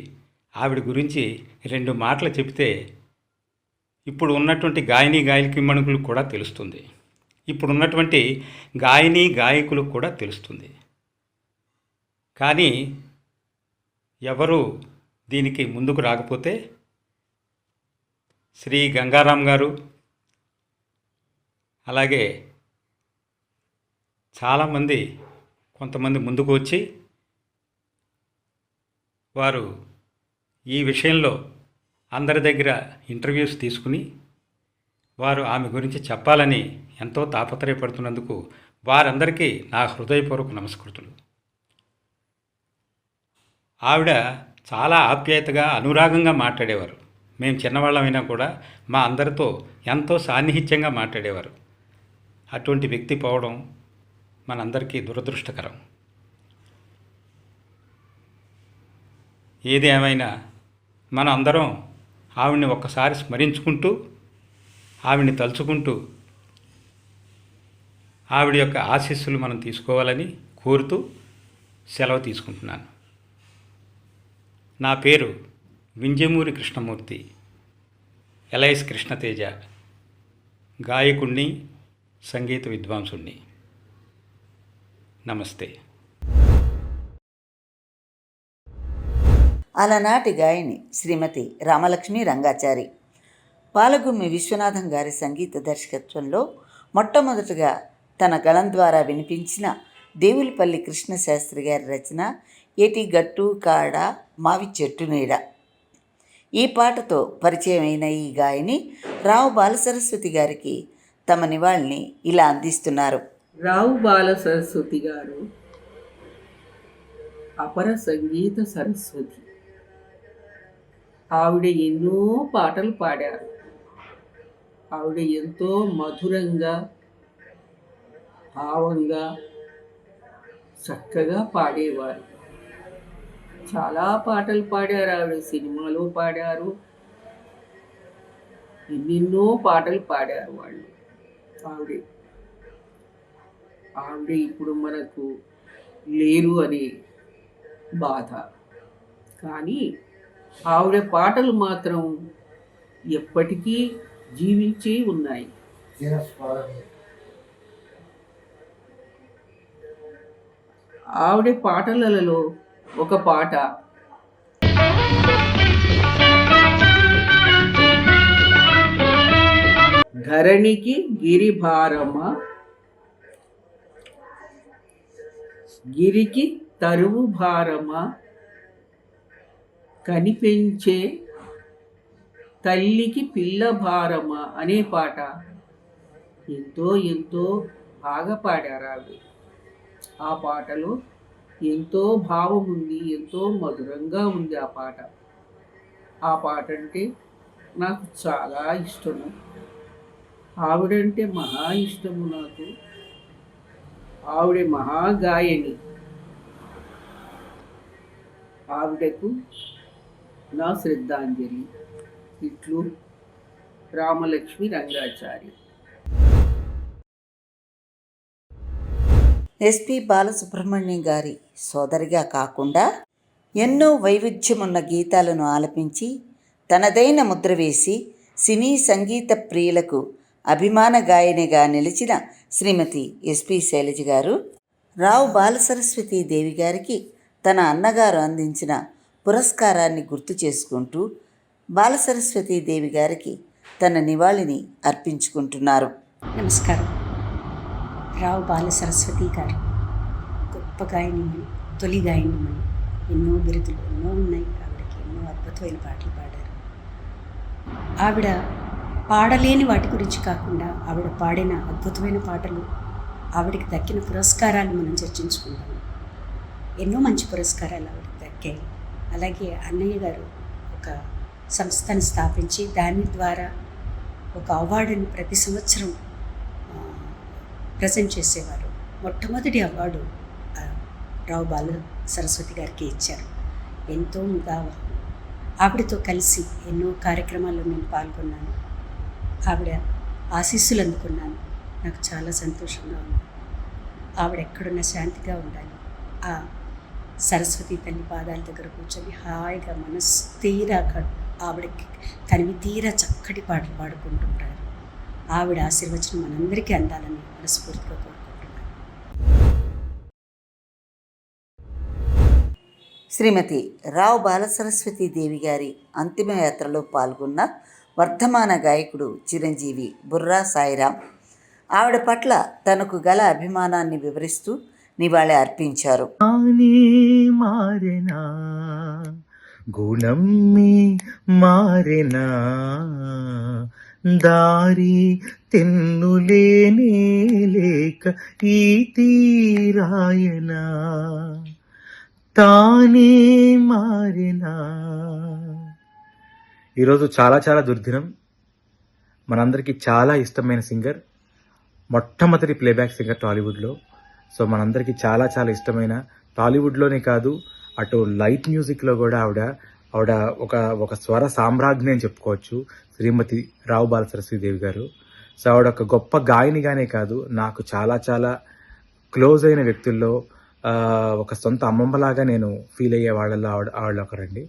ఆవిడ గురించి 2 మాటలు చెప్తే ఇప్పుడు ఉన్నటువంటి గాయకులకు కూడా తెలుస్తుంది. ఇప్పుడు ఉన్నటువంటి గాయకులకు కూడా తెలుస్తుంది. కానీ ఎవరు దీనికి ముందుకు రాకపోతే శ్రీ గంగారాం గారు, అలాగే కొంతమంది ముందుకు వచ్చి వారు ఈ విషయంలో అందరి దగ్గర ఇంటర్వ్యూస్ తీసుకుని వారు ఆమె గురించి చెప్పాలని ఎంతో తాపత్రయపడుతున్నందుకు వారందరికీ నా హృదయపూర్వక నమస్కృతులు. ఆవిడ చాలా ఆప్యాయతగా, అనురాగంగా మాట్లాడేవారు. మేము చిన్నవాళ్ళమైనా కూడా మా అందరితో ఎంతో సాన్నిహిత్యంగా మాట్లాడేవారు. అటువంటి వ్యక్తి పోవడం మనందరికీ దురదృష్టకరం. ఏది ఏమైనా మన అందరం ఆవిడ్ని ఒక్కసారి స్మరించుకుంటూ, ఆవిడ్ని తలుచుకుంటూ ఆవిడ యొక్క ఆశీస్సులు మనం తీసుకోవాలని కోరుతూ సెలవు తీసుకుంటున్నాను. నా పేరు వింజమూరి కృష్ణమూర్తి, ఎలైస్ కృష్ణతేజ, గాయకుణ్ణి, సంగీత విద్వాంసుణ్ణి. నమస్తే. అలనాటి గాయని శ్రీమతి రామలక్ష్మి రంగాచారి పాలగుమ్మి విశ్వనాథం గారి సంగీత దర్శకత్వంలో మొట్టమొదటగా తన గళం ద్వారా వినిపించిన దేవులపల్లి కృష్ణశాస్త్రి గారి రచన ఏటి గట్టు కాడ మావి చెట్టు నీడ. ఈ పాటతో పరిచయమైన ఈ గాయని రావు బాలసరస్వతి గారికి తమ నివాళిని ఇలా అందిస్తున్నారు. రావు బాలసరస్వతి గారు అపర సంగీత సరస్వతి. ఆవిడ ఎన్నో పాటలు పాడారు. ఆవిడ ఎంతో మధురంగా, భావంగా, చక్కగా పాడేవారు. చాలా పాటలు పాడారు. ఆవిడ సినిమాలో పాడారు, ఎన్నెన్నో పాటలు పాడారు వాళ్ళు. ఆవిడ ఇప్పుడు మనకు లేరు అనే బాధ. కానీ ఆవిడ పాటలు మాత్రం ఎప్పటికీ జీవించే ఉన్నాయి. ఆవిడ పాటలలో ఒక పాట ధరణికి గిరిభారమ, గిరికి తరువు భారమ, కనిపెంచే తల్లికి పిల్ల భారమ అనే పాట ఎంతో ఎంతో బాగా పాడారు ఆవిడ. ఆ పాటలో ఎంతో భావం ఉంది, ఎంతో మధురంగా ఉంది ఆ పాట. ఆ పాట అంటే నాకు చాలా ఇష్టము. ఆవిడంటే మహా ఇష్టము నాకు. ఆవిడ మహాగాయని. ఆవిడకు నా శ్రద్ధాంజలి. ఇట్లు రామలక్ష్మి రంగాచారి. ఎస్పి బాలసుబ్రహ్మణ్యం గారి సోదరిగా కాకుండా ఎన్నో వైవిధ్యమున్న గీతాలను ఆలపించి తనదైన ముద్ర వేసి సినీ సంగీత ప్రియులకు అభిమాన గాయనిగా నిలిచిన శ్రీమతి ఎస్పి శైలజ గారు రావు బాలసరస్వతి దేవి గారికి తన అన్నగారు అందించిన పురస్కారాన్ని గుర్తు చేసుకుంటూ బాలసరస్వతి దేవి గారికి తన నివాళిని అర్పించుకుంటున్నారు. నమస్కారం. రావు బాలసరస్వతి గారు గొప్ప గాయనిమని, తొలి గాయనిమని. ఎన్నో బిరుదులు ఎన్నో ఉన్నాయి ఆవిడకి. ఎన్నో అద్భుతమైన పాటలు పాడారు. ఆవిడ పాడలేని వాటి గురించి కాకుండా ఆవిడ పాడిన అద్భుతమైన పాటలు, ఆవిడకి దక్కిన పురస్కారాలు మనం చర్చించుకుంటాము. ఎన్నో మంచి పురస్కారాలు ఆవిడకి దక్కాయి. అలాగే అన్నయ్య గారు ఒక సంస్థను స్థాపించి దాని ద్వారా ఒక అవార్డుని ప్రతి సంవత్సరం ప్రజెంట్ చేసేవారు. మొట్టమొదటి అవార్డు రావు బాల సరస్వతి గారికి ఇచ్చారు. ఎంతో ముదావహం. ఆవిడతో కలిసి ఎన్నో కార్యక్రమాల్లో నేను పాల్గొన్నాను. ఆవిడ ఆశీస్సులు అందుకున్నాను. నాకు చాలా సంతోషంగా ఉంది. ఆవిడ ఎక్కడున్న శాంతిగా ఉండాలి. ఆ సరస్వతి తల్లి పాదాల దగ్గర కూర్చొని హాయిగా ఆవిడకి తనివి తీరా చక్కటి పాటలు పాడుకుంటుంటారు. ఆవిడ ఆశీర్వచనం మనందరికీ అందాలని మనస్ఫూర్తిగా కోరుకుంటున్నాను. శ్రీమతి రావు బాలసరస్వతి దేవి గారి అంతిమయాత్రలో పాల్గొన్న వర్ధమాన గాయకుడు చిరంజీవి బుర్రా సాయిరాం ఆవిడ పట్ల తనకు గల అభిమానాన్ని వివరిస్తూ నివాళి అర్పించారు. మారెనా గుణం మారెనా దారి తెన్నులేనే లేక ఈ తీరాయనా తానే మారెనా. ఈరోజు చాలా చాలా దుర్దినం. మనందరికీ చాలా ఇష్టమైన సింగర్, మొట్టమొదటి ప్లేబ్యాక్ సింగర్ టాలీవుడ్లో. సో మనందరికీ చాలా చాలా ఇష్టమైన, టాలీవుడ్లోనే కాదు అటు లైట్ మ్యూజిక్లో కూడా ఆవిడ ఒక స్వర సామ్రాజ్ఞి అని చెప్పుకోవచ్చు, శ్రీమతి రావు బాలసరస్వతి దేవి గారు. సో ఆవిడ ఒక గొప్ప గాయనిగానే కాదు, నాకు చాలా చాలా క్లోజ్ అయిన వ్యక్తుల్లో ఒక సొంత అమ్మమ్మలాగా నేను ఫీల్ అయ్యే వాళ్ళల్లో ఆవిడ ఒకరండి.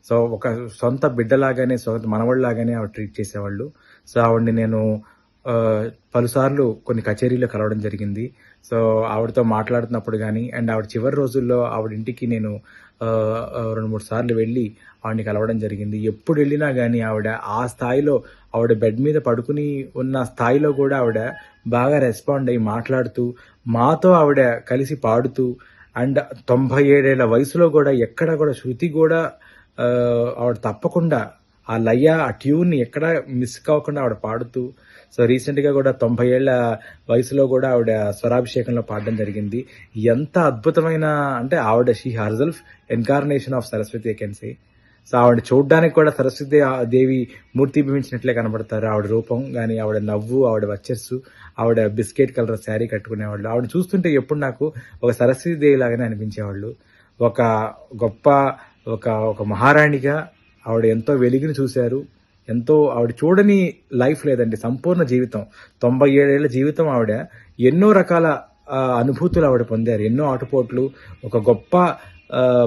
సో ఒక సొంత బిడ్డలాగానే, సొంత మనవళ్ళలాగానే ఆవిడ ట్రీట్ చేసేవాళ్ళు. సో ఆవిడని నేను పలుసార్లు కొన్ని కచేరీలో కలవడం జరిగింది. సో ఆవిడతో మాట్లాడుతున్నప్పుడు కానీ, అండ్ ఆవిడ చివరి రోజుల్లో ఆవిడ ఇంటికి నేను 2-3 సార్లు వెళ్ళి ఆవిడని కలవడం జరిగింది. ఎప్పుడు వెళ్ళినా కానీ ఆవిడ ఆ స్థాయిలో, ఆవిడ బెడ్ మీద పడుకుని ఉన్న స్థాయిలో కూడా ఆవిడ బాగా రెస్పాండ్ అయ్యి మాట్లాడుతూ, మాతో ఆవిడ కలిసి పాడుతూ, అండ్ 97 ఏళ్ల వయసులో కూడా ఎక్కడ కూడా శృతి కూడా ఆవిడ తప్పకుండా ఆ లయ, ఆ ట్యూన్ని ఎక్కడ మిస్ కాకుండా ఆవిడ పాడుతూ, సో రీసెంట్గా కూడా 90 ఏళ్ల వయసులో కూడా ఆవిడ స్వరాభిషేకంలో పాడడం జరిగింది. ఎంత అద్భుతమైన అంటే ఆవిడ she herself incarnation of Saraswati I can say. So ఆవిడ చూడడానికి కూడా సరస్వతి దేవి మూర్తిభవించినట్లే కనబడతారు. ఆవిడ రూపం కానీ, ఆవిడ నవ్వు, ఆవిడ వచ్చర్సు, ఆవిడ బిస్కెట్ కలర్ శారీ కట్టుకునేవాళ్ళు. ఆవిడ చూస్తుంటే ఎప్పుడు నాకు ఒక సరస్వతి దేవి లాగానే అనిపించేవాళ్ళు. ఒక గొప్ప ఒక మహారాణిగా ఆవిడ ఎంతో వెలుగుని చూశారు. ఎంతో ఆవిడ చూడని లైఫ్ లేదండి, సంపూర్ణ జీవితం, 97 ఏళ్ల జీవితం. ఆవిడ ఎన్నో రకాల అనుభూతులు ఆవిడ పొందారు, ఎన్నో ఆటుపోట్లు. ఒక గొప్ప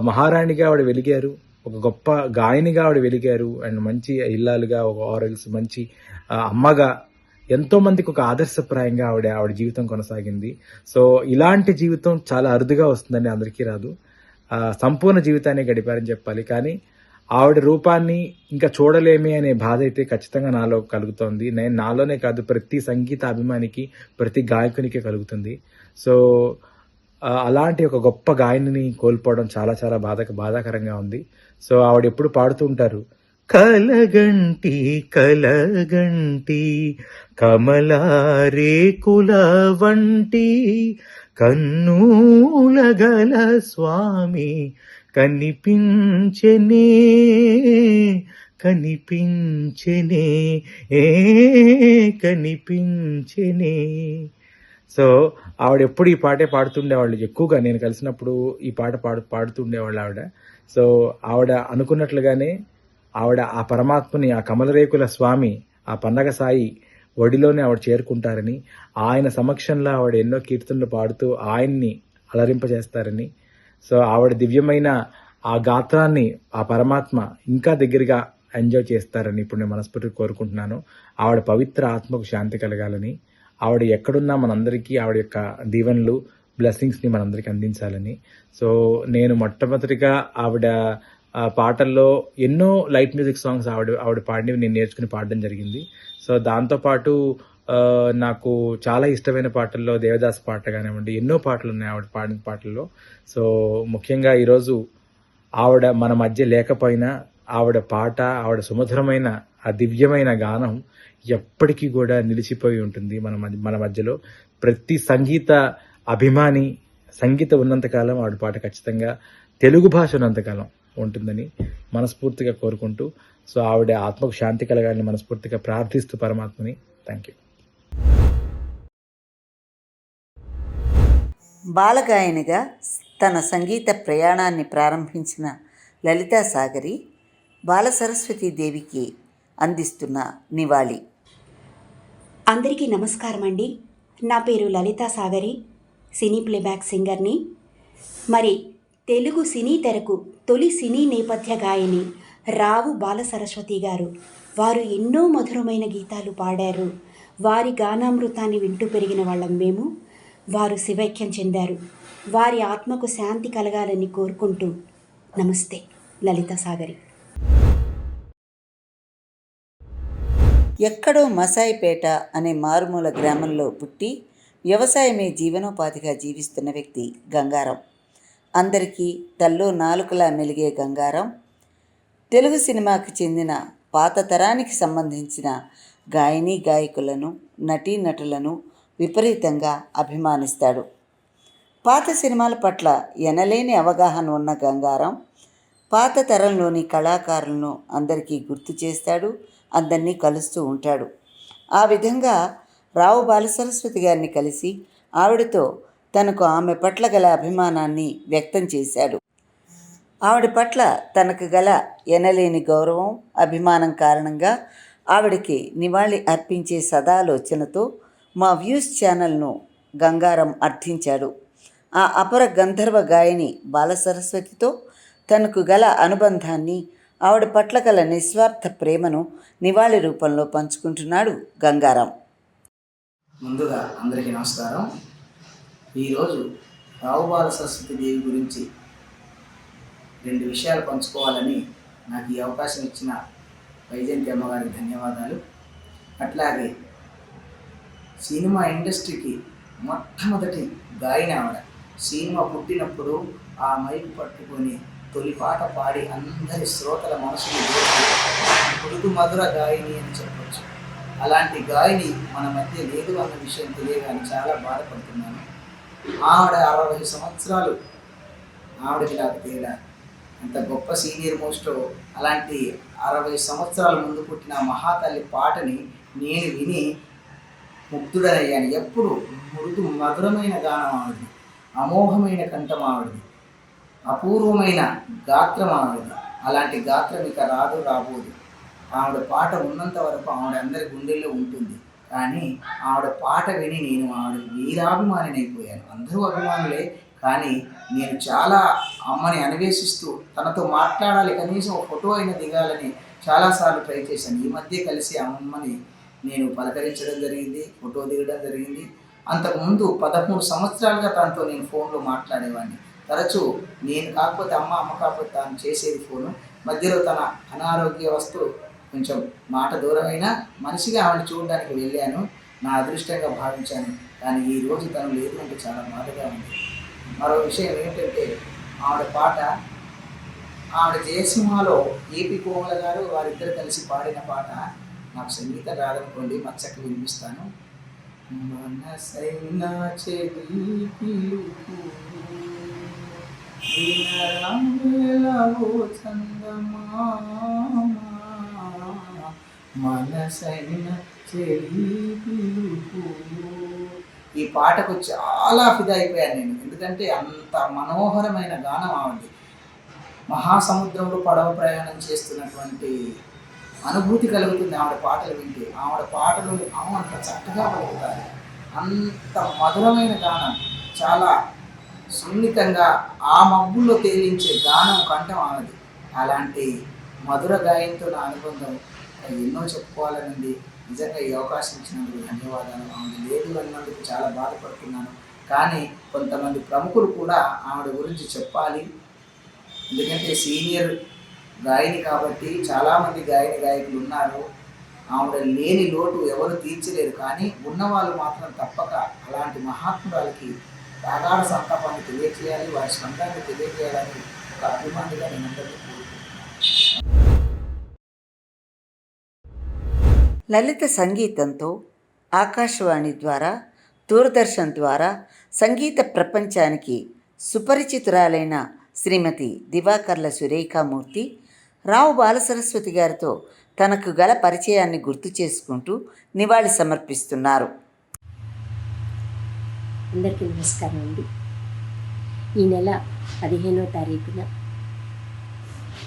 మహారాణిగా ఆవిడ వెలిగారు, ఒక గొప్ప గాయనిగా ఆవిడ వెలిగారు, అండ్ మంచి ఇల్లాలుగా, ఒక ఆరల్స్ మంచి అమ్మగా, ఎంతో మందికి ఒక ఆదర్శప్రాయంగా ఆవిడ జీవితం కొనసాగింది. సో ఇలాంటి జీవితం చాలా అరుదుగా వస్తుందండి, అందరికీ రాదు. సంపూర్ణ జీవితాన్ని గడిపారని చెప్పాలి. కానీ ఆవిడ రూపాన్ని ఇంకా చూడలేమే అనే బాధ అయితే ఖచ్చితంగా నాలో కలుగుతోంది. నాలోనే కాదు, ప్రతి సంగీత అభిమానికి, ప్రతి గాయకునికి కలుగుతుంది. సో అలాంటి ఒక గొప్ప గాయనిని కోల్పోవడం చాలా చాలా బాధాకరంగా ఉంది. సో ఆవిడ ఎప్పుడు పాడుతూ ఉంటారు, కలగంటి కలగంటి కమలారేకుల వంటి కన్నూల గల స్వామి కనిపించెనే కనిపించెనే కనిపించెనే. సో ఆవిడ ఎప్పుడు ఈ పాటే పాడుతుండేవాళ్ళు. ఎక్కువగా నేను కలిసినప్పుడు ఈ పాట పాడుతుండేవాళ్ళు ఆవిడ. సో ఆవిడ అనుకున్నట్లుగానే ఆవిడ ఆ పరమాత్మని, ఆ కమలరేకుల స్వామి, ఆ పన్నగ సాయి ఒడిలోనే ఆవిడ చేరుకుంటారని, ఆయన సమక్షంలో ఆవిడ ఎన్నో కీర్తనలు పాడుతూ ఆయన్ని అలరింపజేస్తారని, సో ఆవిడ దివ్యమైన ఆ గాత్రాన్ని ఆ పరమాత్మ ఇంకా దగ్గరగా ఎంజాయ్ చేస్తారని ఇప్పుడు నేను మనస్ఫూర్తిగా కోరుకుంటున్నాను. ఆవిడ పవిత్ర ఆత్మకు శాంతి కలగాలని, ఆవిడ ఎక్కడున్నా మనందరికీ ఆవిడ యొక్క దీవెనలు, బ్లెస్సింగ్స్ని మనందరికీ అందించాలని. సో నేను మొట్టమొదటిగా ఆవిడ పాటల్లో ఎన్నో లైట్ మ్యూజిక్ సాంగ్స్ ఆవిడ పాడినవి నేను నేర్చుకుని పాడడం జరిగింది. సో దాంతోపాటు నాకు చాలా ఇష్టమైన పాటల్లో దేవదాస్ పాట కానివ్వండి, ఎన్నో పాటలు ఉన్నాయి ఆవిడ పాడిన పాటల్లో. సో ముఖ్యంగా ఈరోజు ఆవిడ మన మధ్య లేకపోయినా ఆవిడ పాట, ఆవిడ సుమధురమైన ఆ దివ్యమైన గానం ఎప్పటికీ కూడా నిలిచిపోయి ఉంటుంది మన మధ్యలో. ప్రతి సంగీత అభిమాని, సంగీతం ఉన్నంతకాలం ఆవిడ పాట ఖచ్చితంగా, తెలుగు భాష ఉన్నంతకాలం ఉంటుందని మనస్ఫూర్తిగా కోరుకుంటూ, సో ఆవిడ ఆత్మకు శాంతి కలగాలని మనస్ఫూర్తిగా ప్రార్థిస్తూ పరమాత్మని. Thank you. బాలగాయనిగా తన సంగీత ప్రయాణాన్ని ప్రారంభించిన లలితా సాగరి బాలసరస్వతి దేవికి అందిస్తున్న నివాళి. అందరికీ నమస్కారం అండి. నా పేరు లలితా సాగరి, సినీ ప్లేబ్యాక్ సింగర్ని. మరి తెలుగు సినీ తెరకు తొలి సినీ నేపథ్య గాయని రావు బాలసరస్వతి గారు. వారు ఎన్నో మధురమైన గీతాలు పాడారు. వారి గానామృతాన్ని వింటూ పెరిగిన వాళ్ళం మేము. వారు శివైక్యం చెందారు. వారి ఆత్మకు శాంతి కలగాలని కోరుకుంటూ నమస్తే. లలితా సాగరి. ఎక్కడో మసాయిపేట అనే మారుమూల గ్రామంలో పుట్టి వ్యవసాయమే జీవనోపాధిగా జీవిస్తున్న వ్యక్తి గంగారం. అందరికీ తల్లో నాలుకలా మెలిగే గంగారం తెలుగు సినిమాకి చెందిన పాత తరానికి సంబంధించిన గాయని గాయకులను, నటీనటులను విపరీతంగా అభిమానిస్తాడు. పాత సినిమాల పట్ల ఎనలేని అవగాహన ఉన్న గంగారం పాత తరంలోని కళాకారులను అందరికీ గుర్తు చేస్తాడు, అందరినీ కలుస్తూ ఉంటాడు. ఆ విధంగా రావు బాలసరస్వతి గారిని కలిసి ఆవిడతో తనకు ఆమె పట్ల గల అభిమానాన్ని వ్యక్తం చేశాడు. ఆవిడ పట్ల తనకు గల ఎనలేని గౌరవం, అభిమానం కారణంగా ఆవిడకి నివాళి అర్పించే సదాలోచనతో మా వ్యూస్ ఛానల్ను గంగారం అర్థించాడు. ఆ అపర గంధర్వ గాయని బాలసరస్వతితో తనకు గల అనుబంధాన్ని, ఆవిడ పట్ల గల నిస్వార్థ ప్రేమను నివాళి రూపంలో పంచుకుంటున్నాడు గంగారం. ముందుగా అందరికీ నమస్కారం. ఈరోజు రావు బాలసరస్వతి దేవి గురించి 2 విషయాలు పంచుకోవాలని నాకు ఈ అవకాశం ఇచ్చిన వైజయంతి అమ్మగారికి ధన్యవాదాలు. అట్లాగే సినిమా ఇండస్ట్రీకి మొట్టమొదటి గాయని ఆవిడ. సినిమా పుట్టినప్పుడు ఆ మైకు పట్టుకొని తొలి పాట పాడి అందరి శ్రోతల మనసుని మృదు మధుర గాయని అని చెప్పవచ్చు. అలాంటి గాయని మన మధ్య లేదు అన్న విషయం తెలియగానే చాలా బాధపడుతున్నాను. ఆవిడ 60 సంవత్సరాలు, ఆవిడకి నాకు తేడా. అంత గొప్ప సీనియర్ మోస్ట్. అలాంటి 60 సంవత్సరాల ముందు పుట్టిన మహాతల్లి పాటని నేను విని ముగ్ధుడనయ్యాను. ఎప్పుడు మృదు మధురమైన గానం ఆవిడది, అమోఘమైన కంఠం ఆవిడది, అపూర్వమైన గాత్రం ఆవిడది. అలాంటి గాత్రం ఇక రాబోదు. ఆవిడ పాట ఉన్నంత వరకు ఆవిడ అందరి గుండెల్లో ఉంటుంది. కానీ ఆవిడ పాట విని నేను ఆవిడ వీరాభిమానినైపోయాను. అందరూ అభిమానులే, కానీ నేను చాలా అమ్మని అన్వేషిస్తూ తనతో మాట్లాడాలి, కనీసం ఒక ఫోటో అయినా దిగాలని చాలాసార్లు ట్రై చేశాను. ఈ మధ్య కలిసి అమ్మని నేను పలకరించడం జరిగింది, ఫోటో దిగడం జరిగింది. అంతకుముందు 13 సంవత్సరాలుగా తనతో నేను ఫోన్లో మాట్లాడేవాడిని. తరచూ నేను కాకపోతే అమ్మ కాకపోతే తాను చేసేది ఫోను. మధ్యలో తన అనారోగ్య వస్తూ కొంచెం మాట దూరమైన మనిషిగా ఆవిడ చూడడానికి వెళ్ళాను. నా అదృష్టంగా భావించాను. కానీ ఈరోజు తను లేదు అంటే చాలా బాధగా ఉంది. మరో విషయం ఏంటంటే ఆవిడ జయసింహలో ఏపీ కోమల గారు వారిద్దరు కలిసి పాడిన పాట నాకు సంగీతం రాదనుకోండి, మచ్చకి వినిపిస్తాను. మనసైనా చెలి పిలుపు వినరావేలవో చందమామ, మనసైన చెలి పిలుపు. ఈ పాటకు చాలా ఫిదా అయిపోయాను నేను. ఎందుకంటే అంత మనోహరమైన గానం ఆవిడది. మహాసముద్రంలో పడవ ప్రయాణం చేస్తున్నటువంటి అనుభూతి కలుగుతుంది ఆవిడ పాటలు వింటే. ఆవిడ పాటలు అంత చక్కగా పలుకుతారు. అంత మధురమైన గానం, చాలా సున్నితంగా ఆ మబ్బుల్లో తేలించే గానం కంఠం ఆవిడది. అలాంటి మధుర గాయంతో నా అనుబంధం ఎన్నో చెప్పుకోవాలనుంది. నిజంగా ఈ అవకాశం ఇచ్చినందుకు ధన్యవాదాలు. ఆవిడ లేదు అన్నందుకు చాలా బాధపడుతున్నాను. కానీ కొంతమంది ప్రముఖులు కూడా ఆవిడ గురించి చెప్పాలి. ఎందుకంటే సీనియర్ గాయని కాబట్టి చాలామంది గాయకులు ఉన్నారు. ఆవిడ లేని లోటు ఎవరు తీర్చలేరు. కానీ ఉన్నవాళ్ళు మాత్రం తప్పక అలాంటి మహాత్మురాలకి అగాఢ సంతాపాన్ని తెలియజేయాలి, వారి స్వంతాన్ని తెలియజేయాలని ఒక అభిమానిగా నేను అందరికీ కోరుకుంటున్నాను. లలిత సంగీతంతో ఆకాశవాణి ద్వారా, దూరదర్శన్ ద్వారా సంగీత ప్రపంచానికి సుపరిచితురాలైన శ్రీమతి దివాకర్ల సురేఖామూర్తి రావు బాలసరస్వతి గారితో తనకు గల పరిచయాన్ని గుర్తు చేసుకుంటూ నివాళి సమర్పిస్తున్నారు. అందరికీ నమస్కారం అండి. ఈ నెల 15వ తారీఖున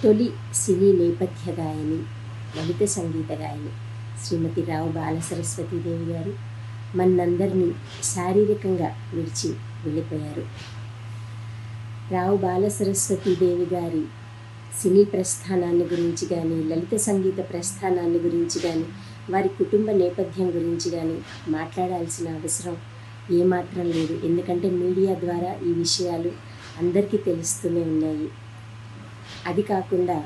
తొలి సినీ నేపథ్య గాయని, లలిత సంగీత గాయని శ్రీమతి రావు బాలసరస్వతీదేవి గారు మనందరినీ శారీరకంగా విడిచి వెళ్ళిపోయారు. రావు బాలసరస్వతీదేవి గారి సినీ ప్రస్థానాన్ని గురించి కానీ, లలిత సంగీత ప్రస్థానాన్ని గురించి కానీ, వారి కుటుంబ నేపథ్యం గురించి కానీ మాట్లాడాల్సిన అవసరం ఏమాత్రం లేదు. ఎందుకంటే మీడియా ద్వారా ఈ విషయాలు అందరికీ తెలుస్తూనే ఉన్నాయి. అది కాకుండా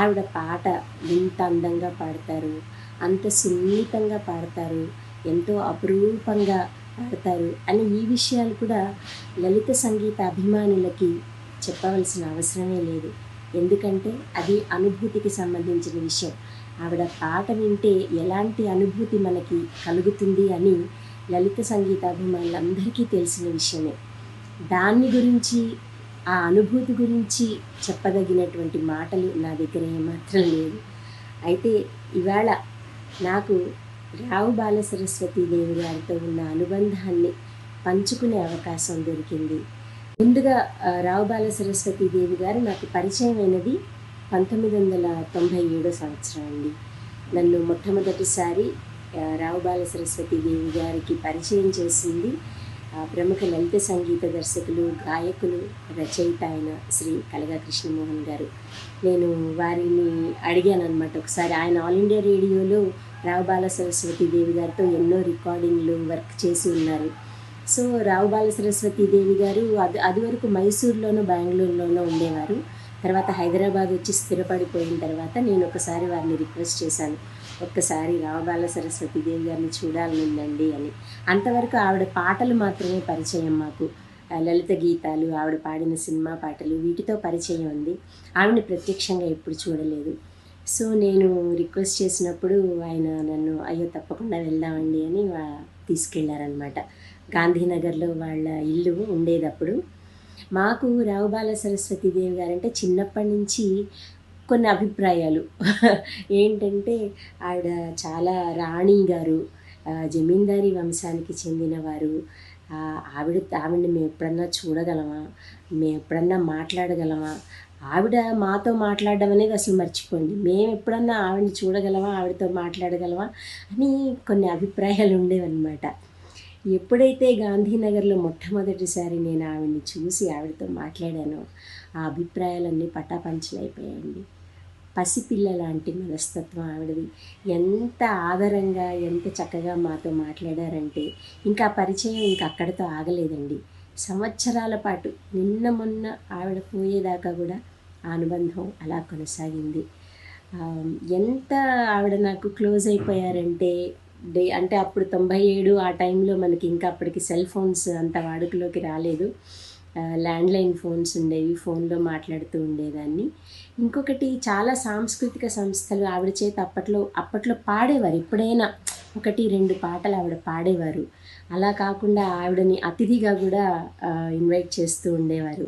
ఆవిడ పాట ఎంత అందంగా పాడతారు, అంత సున్నితంగా పాడతారు, ఎంతో అపురూపంగా పాడతారు అని ఈ విషయాలు కూడా లలిత సంగీత అభిమానులకి చెప్పవలసిన అవసరమే లేదు. ఎందుకంటే అది అనుభూతికి సంబంధించిన విషయం. ఆవిడ పాట వింటే ఎలాంటి అనుభూతి మనకి కలుగుతుంది అని లలిత సంగీత అభిమానులందరికీ తెలిసిన విషయమే. దాన్ని గురించి, ఆ అనుభూతి గురించి చెప్పదగినటువంటి మాటలు నా దగ్గర ఏమాత్రం లేదు. అయితే ఇవాళ నాకు రావు బాలసరస్వతీదేవి గారితో ఉన్న అనుబంధాన్ని పంచుకునే అవకాశం దొరికింది. ముందుగా రావు బాలసరస్వతీదేవి గారు నాకు పరిచయం అయినది 1997 సంవత్సరం అండి. నన్ను మొట్టమొదటిసారి రావు బాలసరస్వతీదేవి గారికి పరిచయం చేసింది ప్రముఖ లలిత సంగీత దర్శకులు, గాయకులు, రచయిత అయిన శ్రీ కలగా కృష్ణమోహన్ గారు. నేను వారిని అడిగాను అనమాట ఒకసారి. ఆయన ఆల్ ఇండియా రేడియోలో రావు బాలసరస్వతీదేవి గారితో ఎన్నో రికార్డింగ్లు వర్క్ చేసి ఉన్నారు. సో రావు బాలసరస్వతీదేవి గారు అది వరకు మైసూర్లోనూ బెంగళూరులోనూ ఉండేవారు. తర్వాత హైదరాబాద్ వచ్చి స్థిరపడిపోయిన తర్వాత నేను ఒకసారి వారిని రిక్వెస్ట్ చేశాను, ఒక్కసారి రావు బాలసరస్వతీదేవి గారిని చూడాలనుందండి అని. అంతవరకు ఆవిడ పాటలు మాత్రమే పరిచయం మాకు, లలిత గీతాలు, ఆవిడ పాడిన సినిమా పాటలు, వీటితో పరిచయం ఉంది. ఆవిడని ప్రత్యక్షంగా ఎప్పుడు చూడలేదు. సో నేను రిక్వెస్ట్ చేసినప్పుడు ఆయన నన్ను అయ్యో తప్పకుండా వెళ్దామండి అని తీసుకెళ్లారనమాట. గాంధీనగర్లో వాళ్ళ ఇల్లు ఉండేటప్పుడు. మాకు రావు బాలసరస్వతీదేవి గారంటే చిన్నప్పటి నుంచి కొన్ని అభిప్రాయాలు ఏంటంటే ఆవిడ చాలా రాణి గారు, జమీందారీ వంశానికి చెందినవారు. ఆవిడని మేము ఎప్పుడన్నా చూడగలమా, మేము ఎప్పుడన్నా మాట్లాడగలమా, ఆవిడ మాతో మాట్లాడడం అనేది అసలు మర్చిపోండి, మేము ఎప్పుడన్నా ఆవిడని చూడగలమా, ఆవిడతో మాట్లాడగలమా అని కొన్ని అభిప్రాయాలు ఉండేవన్నమాట. ఎప్పుడైతే గాంధీనగర్లో మొట్టమొదటిసారి నేను ఆవిడని చూసి ఆవిడతో మాట్లాడానో ఆ అభిప్రాయాలన్నీ పటాపంచలైపోయాయండి. పసిపిల్ల లాంటి మనస్తత్వం ఆవిడది. ఎంత ఆదరంగా, ఎంత చక్కగా మాతో మాట్లాడారంటే ఇంకా పరిచయం ఇంకా అక్కడితో ఆగలేదండి. సంవత్సరాల పాటు, నిన్న మొన్న ఆవిడ పోయేదాకా కూడా ఆ అనుబంధం అలా కొనసాగింది. ఎంత ఆవిడ నాకు క్లోజ్ అయిపోయారంటే అంటే అప్పుడు 97 ఆ టైంలో మనకి ఇంకా అప్పటికి సెల్ ఫోన్స్ అంత వాడుకలోకి రాలేదు. ల్యాండ్లైన్ ఫోన్స్ ఉండేవి, ఫోన్లో మాట్లాడుతూ ఉండేదాన్ని. ఇంకొకటి, చాలా సాంస్కృతిక సంస్థలు ఆవిడ చేత అప్పట్లో పాడేవారు. ఎప్పుడైనా 1-2 పాటలు ఆవిడ పాడేవారు. అలా కాకుండా ఆవిడని అతిథిగా కూడా ఇన్వైట్ చేస్తూ ఉండేవారు.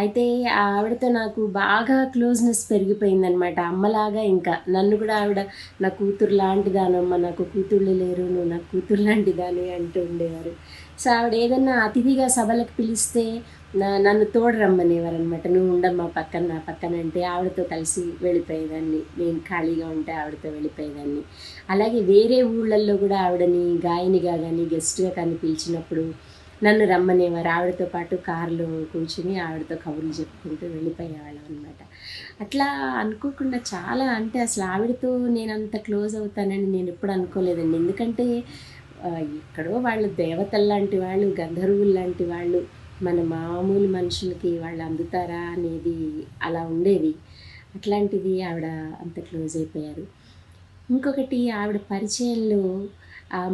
అయితే ఆవిడతో నాకు బాగా క్లోజ్నెస్ పెరిగిపోయిందనమాట. అమ్మలాగా ఇంకా నన్ను కూడా ఆవిడ నా కూతురు లాంటిదానమ్మ, నాకు కూతుళ్ళు లేరు, నువ్వు నా కూతురు లాంటిదాని అంటూ ఉండేవారు. సో ఆవిడ ఏదన్నా అతిథిగా సభలకు పిలిస్తే నన్ను తోడు రమ్మనేవారు అనమాట. నువ్వు ఉండమ్మా పక్కన, నా పక్కన అంటే ఆవిడతో కలిసి వెళ్ళిపోయేదాన్ని. నేను ఖాళీగా ఉంటే ఆవిడతో వెళ్ళిపోయేదాన్ని. అలాగే వేరే ఊళ్ళల్లో కూడా ఆవిడని గాయనిగా కానీ గెస్ట్గా కానీ పిలిచినప్పుడు నన్ను రమ్మనేవారు. ఆవిడతో పాటు కారులో కూర్చుని ఆవిడతో కబుర్లు చెప్పుకుంటూ వెళ్ళిపోయేవాళ్ళం అనమాట. అట్లా అనుకోకుండా చాలా, అంటే అసలు ఆవిడతో నేను అంత క్లోజ్ అవుతానని నేను ఎప్పుడు అనుకోలేదండి. ఎందుకంటే ఎక్కడో వాళ్ళు దేవతల్లాంటి వాళ్ళు, గంధర్వులు లాంటి వాళ్ళు, మన మామూలు మనుషులకి వాళ్ళు అందుతారా అనేది అలా ఉండేది. అట్లాంటిది ఆవిడ అంత క్లోజ్ అయిపోయారు. ఇంకొకటి, ఆవిడ పరిచయంలో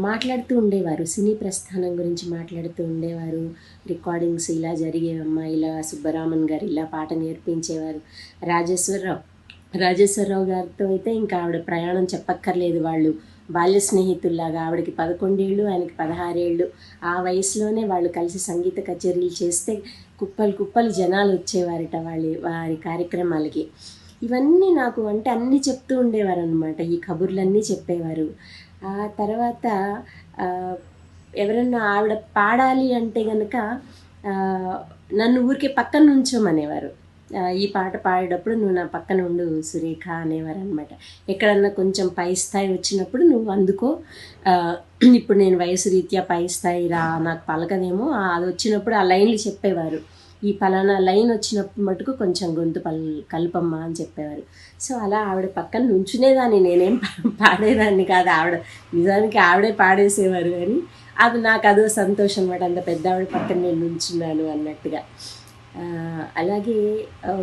మాట్లాడుతూ ఉండేవారు, సినీ ప్రస్థానం గురించి మాట్లాడుతూ ఉండేవారు. రికార్డింగ్స్ ఇలా జరిగేవమ్మా, ఇలా సుబ్బరామన్ గారు ఇలా పాట నేర్పించేవారు. రాజేశ్వరరావు గారితో అయితే ఇంకా ఆవిడ ప్రయాణం చెప్పక్కర్లేదు. వాళ్ళు బాల్య స్నేహితుల్లాగా, ఆవిడకి 11 ఏళ్ళు, ఆయనకి 16 ఏళ్ళు. ఆ వయసులోనే వాళ్ళు కలిసి సంగీత కచేరీలు చేస్తే కుప్పలు జనాలు వచ్చేవారట వారి కార్యక్రమాలకి. ఇవన్నీ నాకు అంటే అన్నీ చెప్తూ ఉండేవారు అనమాట. ఈ కబుర్లన్నీ చెప్పేవారు. ఆ తర్వాత ఎవరన్నా ఆవిడ పాడాలి అంటే కనుక నన్ను ఊరికే పక్కన నుంచోమనేవారు. ఈ పాట పాడేటప్పుడు నువ్వు నా పక్కన ఉండు సురేఖ అనేవారు అనమాట. ఎక్కడన్నా కొంచెం పై స్థాయి వచ్చినప్పుడు నువ్వు అందుకో, ఇప్పుడు నేను వయసు రీత్యా పై స్థాయి నాకు పలకదేమో, అది వచ్చినప్పుడు ఆ లైన్లు చెప్పేవారు. ఈ పలానా లైన్ వచ్చినప్పుడు మటుకు కొంచెం గొంతు కలుపమ్మా అని చెప్పేవారు. సో అలా ఆవిడ పక్కన నుంచునేదాన్ని, నేనేం పాడేదాన్ని కాదు. ఆవిడ నిజానికి ఆవిడే పాడేసేవారు, కానీ అది నాకు అదో సంతోషం అనమాట. అంత పెద్ద ఆవిడ పక్కన నేను నుంచున్నాను అన్నట్టుగా. అలాగే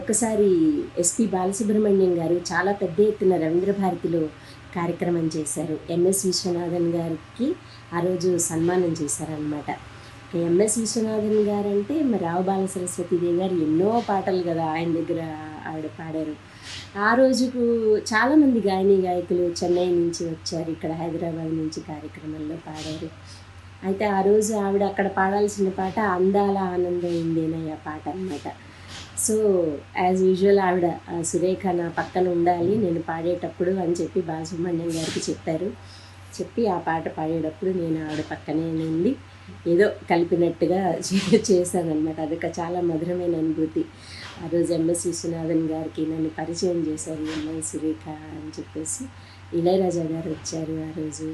ఒకసారి ఎస్పి బాలసుబ్రహ్మణ్యం గారు చాలా పెద్ద ఎత్తున రవీంద్ర భారతిలో కార్యక్రమం చేశారు. ఎంఎస్ విశ్వనాథన్ గారికి ఆ రోజు సన్మానం చేశారనమాట. ఎంఎస్ విశ్వనాథన్ గారు అంటే మరి రావు బాల సరస్వతీదేవి గారు ఎన్నో పాటలు కదా ఆయన దగ్గర ఆవిడ పాడారు. ఆ రోజుకు చాలామంది గాయకులు చెన్నై నుంచి వచ్చారు, ఇక్కడ హైదరాబాద్ నుంచి కార్యక్రమంలో పాడారు. అయితే ఆ రోజు ఆవిడ అక్కడ పాడాల్సిన పాట అందాల ఆనందం ఇందేనయ్య పాట అన్నమాట. సో యాజ్ యూజువల్ ఆవిడ సురేఖ నా పక్కన ఉండాలి నేను పాడేటప్పుడు అని చెప్పి బాలసుబ్రహ్మణ్యం గారికి చెప్పి ఆ పాట పాడేటప్పుడు నేను ఆవిడ పక్కనే నుండి ఏదో కలిపినట్టుగా చేశానన్నమాట. అదొక చాలా మధురమైన అనుభూతి. ఆ రోజు ఎంఎస్ విశ్వనాథన్ గారికి నన్ను పరిచయం చేశారు, అమ్మాయి సురేఖ అని చెప్పేసి. ఇళయరాజా గారు వచ్చారు ఆ రోజు.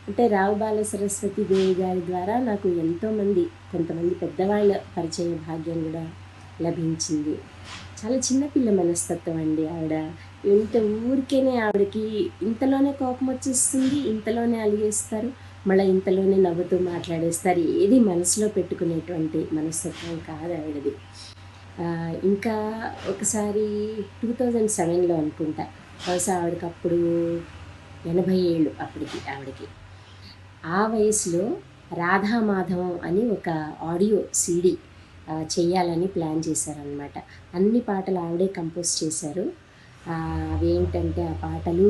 అంటే రావు బాల సరస్వతి దేవి గారి ద్వారా నాకు కొంతమంది పెద్దవాళ్ళ పరిచయ భాగ్యం కూడా లభించింది. చాలా చిన్నపిల్ల మనస్తత్వం అండి ఆవిడ. ఊరికేనే ఆవిడకి ఇంతలోనే కోపం వచ్చేస్తుంది, ఇంతలోనే అలిగేస్తారు, మళ్ళీ ఇంతలోనే నవ్వుతూ మాట్లాడేస్తారు. ఏది మనసులో పెట్టుకునేటువంటి మనస్తత్వం కాదు ఆవిడది. ఇంకా ఒకసారి 2007లో అనుకుంటా, బహుశా ఆవిడకి అప్పుడు 80 ఏళ్ళు ఆవిడకి. ఆ వయసులో రాధామాధవం అని ఒక ఆడియో సీడీ చేయాలని ప్లాన్ చేశారనమాట. అన్ని పాటలు ఆవిడే కంపోజ్ చేశారు. అవేంటంటే ఆ పాటలు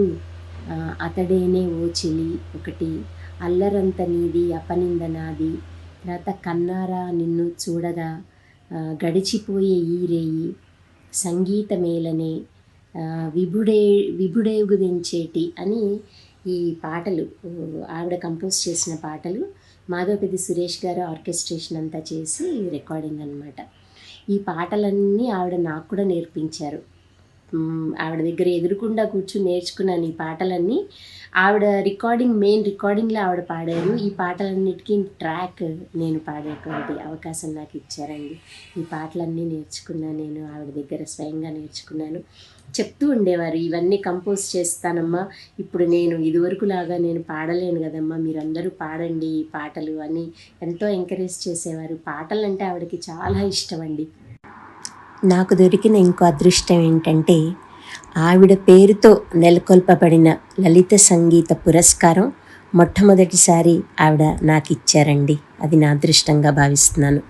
అతడేనే ఓ చెలి ఒకటి, అల్లరంత నీది అపనింద నాది, తర్వాత కన్నారా నిన్ను చూడగా, గడిచిపోయే ఈ రేయి, సంగీతమేలనే, విభుడేగుదెంచేటి అని ఈ పాటలు ఆవిడ కంపోజ్ చేసిన పాటలు. మాధవపతి సురేష్ గారు ఆర్కెస్ట్రేషన్ అంతా చేసి రికార్డింగ్ అనమాట. ఈ పాటలన్నీ ఆవిడ నాకు కూడా నేర్పించారు. ఆవిడ దగ్గర ఎదురుకుండా కూర్చుని నేర్చుకున్నాను ఈ పాటలన్నీ. ఆవిడ మెయిన్ రికార్డింగ్లో ఆవిడ పాడారు. ఈ పాటలన్నిటికీ ట్రాక్ నేను పాడేటువంటి అవకాశం నాకు ఇచ్చారండి. ఈ పాటలన్నీ నేర్చుకున్నాను, నేను ఆవిడ దగ్గర స్వయంగా నేర్చుకున్నాను. చెప్తూ ఉండేవారు, ఇవన్నీ కంపోజ్ చేస్తానమ్మా, ఇప్పుడు నేను ఇదివరకులాగా నేను పాడలేను కదమ్మా, మీరందరూ పాడండి ఈ పాటలు అని ఎంతో ఎంకరేజ్ చేసేవారు. పాటలు అంటే ఆవిడకి చాలా ఇష్టం అండి. నాకు దొరికిన ఇంకో అదృష్టం ఏంటంటే, ఆవిడ పేరుతో నెలకొల్పబడిన లలిత సంగీత పురస్కారం మొట్టమొదటిసారి ఆవిడ నాకు ఇచ్చారండి. అది నా అదృష్టంగా భావిస్తున్నాను.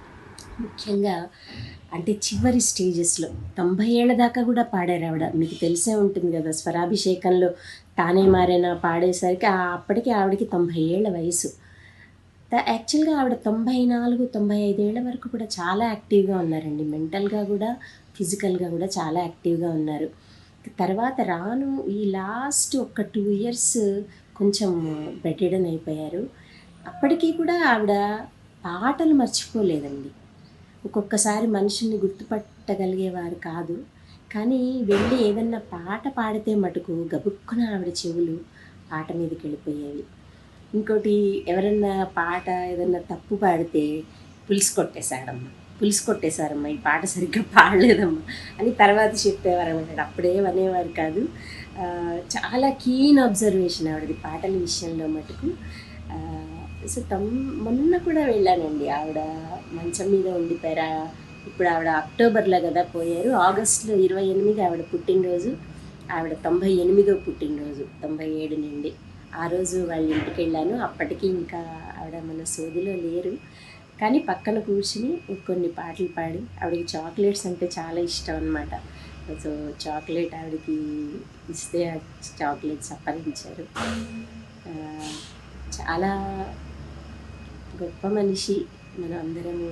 ముఖ్యంగా అంటే చివరి స్టేజెస్లో 90 ఏళ్ల దాకా కూడా పాడారు ఆవిడ. మీకు తెలిసే ఉంటుంది కదా, స్వరాభిషేకంలో తానే మారేనా పాడేసరికి అప్పటికి ఆవిడకి 90 ఏళ్ల వయసు. యాక్చువల్గా ఆవిడ 94-95 ఏళ్ల వరకు కూడా చాలా యాక్టివ్గా ఉన్నారండి. మెంటల్గా కూడా ఫిజికల్గా కూడా చాలా యాక్టివ్గా ఉన్నారు. తర్వాత ఈ లాస్ట్ ఒక 2 years కొంచెం బెడ్ రిడన్ అయిపోయారు. అప్పటికీ కూడా ఆవిడ పాటలు మర్చిపోలేదండి. ఒక్కొక్కసారి మనుషుల్ని గుర్తుపట్టగలిగేవారు కాదు, కానీ వెళ్ళి ఏదన్నా పాట పాడితే మటుకు గబుక్కున ఆవిడ చెవులు పాట మీదకి వెళ్ళిపోయేవి. ఇంకోటి, ఎవరన్నా పాట ఏదన్నా తప్పు పాడితే పులిసి కొట్టేశారమ్మా, ఈ పాట సరిగ్గా పాడలేదమ్మా అని తర్వాత చెప్పేవారు అనమాట. అప్పుడే అనేవారు కాదు. చాలా కీన్ అబ్జర్వేషన్ ఆవిడది పాటల విషయంలో మటుకు. సో మొన్న కూడా వెళ్ళానండి, ఆవిడ మంచం మీద ఉండిపోయారు. ఇప్పుడు ఆవిడ అక్టోబర్లో కదా పోయారు, ఆగస్టులో 28 ఆవిడ పుట్టినరోజు. ఆవిడ 98వ పుట్టినరోజు, 97 నుండి. ఆ రోజు వాళ్ళ ఇంటికి వెళ్ళాను. అప్పటికి ఇంకా ఆవిడ మన సోదిలో లేరు, కానీ పక్కన కూర్చుని కొన్ని పాటలు పాడి, ఆవిడకి చాక్లెట్స్ అంటే చాలా ఇష్టం అన్నమాట. సో చాక్లెట్ ఆవిడకి ఇస్తే చాక్లెట్స్ అప్పగించారు. చాలా గొప్ప మనిషి. మనం అందరము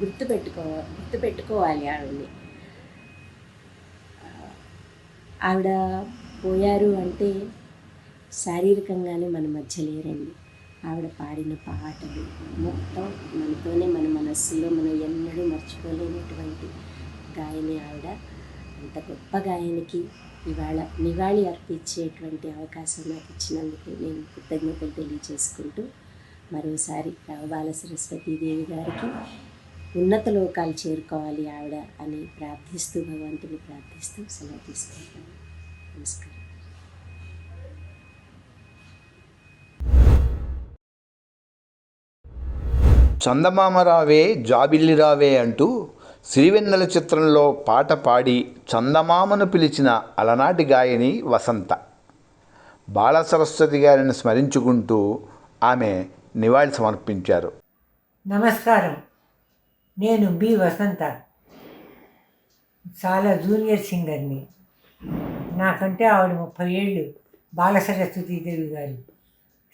గుర్తుపెట్టుకోవాలి ఆవిడని. ఆవిడ పోయారు అంటే శారీరకంగానే మన మధ్య లేరండి. ఆవిడ పాడిన పాటలు మొత్తం మనతోనే, మన మనస్సులో మనం ఎన్నడూ మర్చిపోలేనటువంటి గాయని ఆవిడ. అంత గొప్ప గాయనికి ఇవాళ నివాళి అర్పించేటువంటి అవకాశం నాకు ఇచ్చినందుకు నేను కృతజ్ఞతలు తెలియజేసుకుంటూ మరోసారి రావు బాలసరస్వతీదేవి గారికి ఉన్నత లోకాలు చేరుకోవాలి ఆవిడ అని ప్రార్థిస్తూ భగవంతుని ప్రార్థిస్తూ సెలవు తీసుకుంటాను. నమస్కారం. చందమామరావే జాబిల్లిరావే అంటూ సిరివెన్నెల చిత్రంలో పాట పాడి చందమామను పిలిచిన అలనాటి గాయని వసంత. బాలసరస్వతి గారిని స్మరించుకుంటూ ఆమె నివాళి సమర్పించారు. నమస్కారం, నేను బి వసంత. చాలా జూనియర్ సింగర్ని. నాకంటే ఆవిడ 30 ఏళ్ళు. బాలసరస్వతీదేవి గారు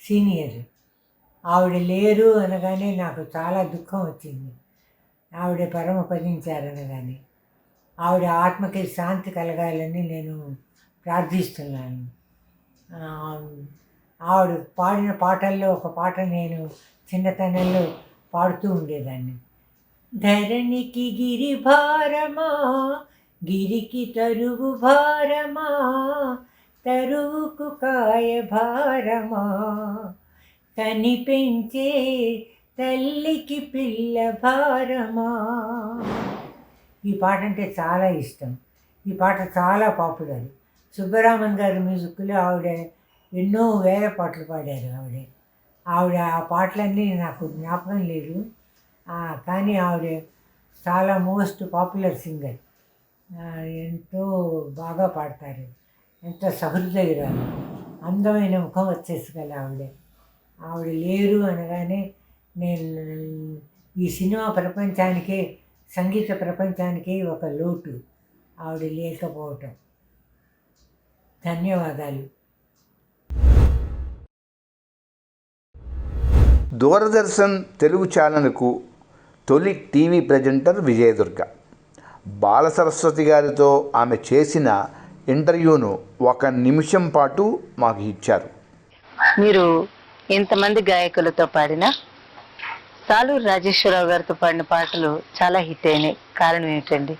సీనియర్. ఆవిడ లేరు అనగానే నాకు చాలా దుఃఖం వచ్చింది. ఆవిడ పరమపదించారనగానే ఆవిడ ఆత్మకి శాంతి కలగాలని నేను ప్రార్థిస్తున్నాను. ఆవిడ పాడిన పాటల్లో ఒక పాట నేను చిన్నతనంలో పాడుతూ ఉండేదాన్ని. ధరణికి గిరి భారమా, గిరికి తరువు భారమా, తరువుకు కాయ భారమా, కనిపెంచే తల్లికి పిల్ల భారమా. ఈ పాట అంటే చాలా ఇష్టం. ఈ పాట చాలా పాపులర్. సుబ్బరామన్ గారి మ్యూజిక్లో ఆవిడ ఎన్నో వేల పాటలు పాడారు. ఆవిడ ఆ పాటలన్నీ నాకు జ్ఞాపకం లేదు, కానీ ఆవిడ చాలా మోస్ట్ పాపులర్ సింగర్. ఎంతో బాగా పాడతారు. ఎంతో సహృదయురాలు, అందమైన ముఖం వచ్చేసగల ఆవిడ లేరు అనగానే నేను ఈ సినిమా ప్రపంచానికే, సంగీత ప్రపంచానికే ఒక లోటు ఆవిడ లేకపోవటం. ధన్యవాదాలు. దూరదర్శన్ తెలుగు ఛానల్కు తొలి టీవీ ప్రెజెంటర్ విజయదుర్గ. బాలసరస్వతి గారితో ఆమె చేసిన ఇంటర్వ్యూను 1 నిమిషం పాటు మాకు ఇచ్చారు. మీరు ఇంతమంది గాయకులతో పాడిన సాలూరు రాజేశ్వరరావు గారితో పాడిన పాటలు చాలా హిట్ అయినాయి. కారణం ఏంటండి?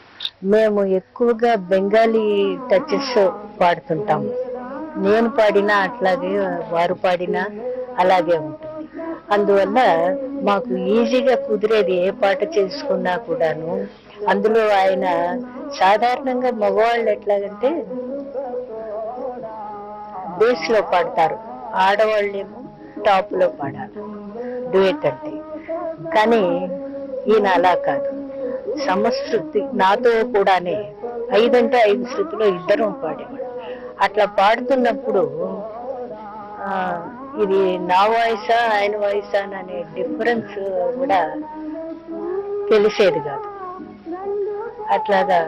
మేము ఎక్కువగా బెంగాలీ టచెస్ పాడుతుంటాము. నేను పాడినా అట్లాగే, వారు పాడినా అలాగే ఉంటుంది. అందువల్ల మాకు ఈజీగా కుదిరేది. ఏ పాట చేసుకున్నా కూడాను అందులో ఆయన సాధారణంగా మగవాళ్ళు ఎట్లాగంటే బేస్లో పాడతారు, ఆడవాళ్ళేమో టాప్లో పాడాలి డ్యూయట్ అంటే. కానీ ఈయన అలా కాదు, సమశృతి నాతో కూడానే 5 అంటే 5 శృతిలో ఇద్దరం పాడేవాడు. అట్లా పాడుతున్నప్పుడు ఇది నా వాయిసా ఆయన వాయిసా అనే డిఫరెన్స్ కూడా తెలిసేది కాదు. అట్లాగా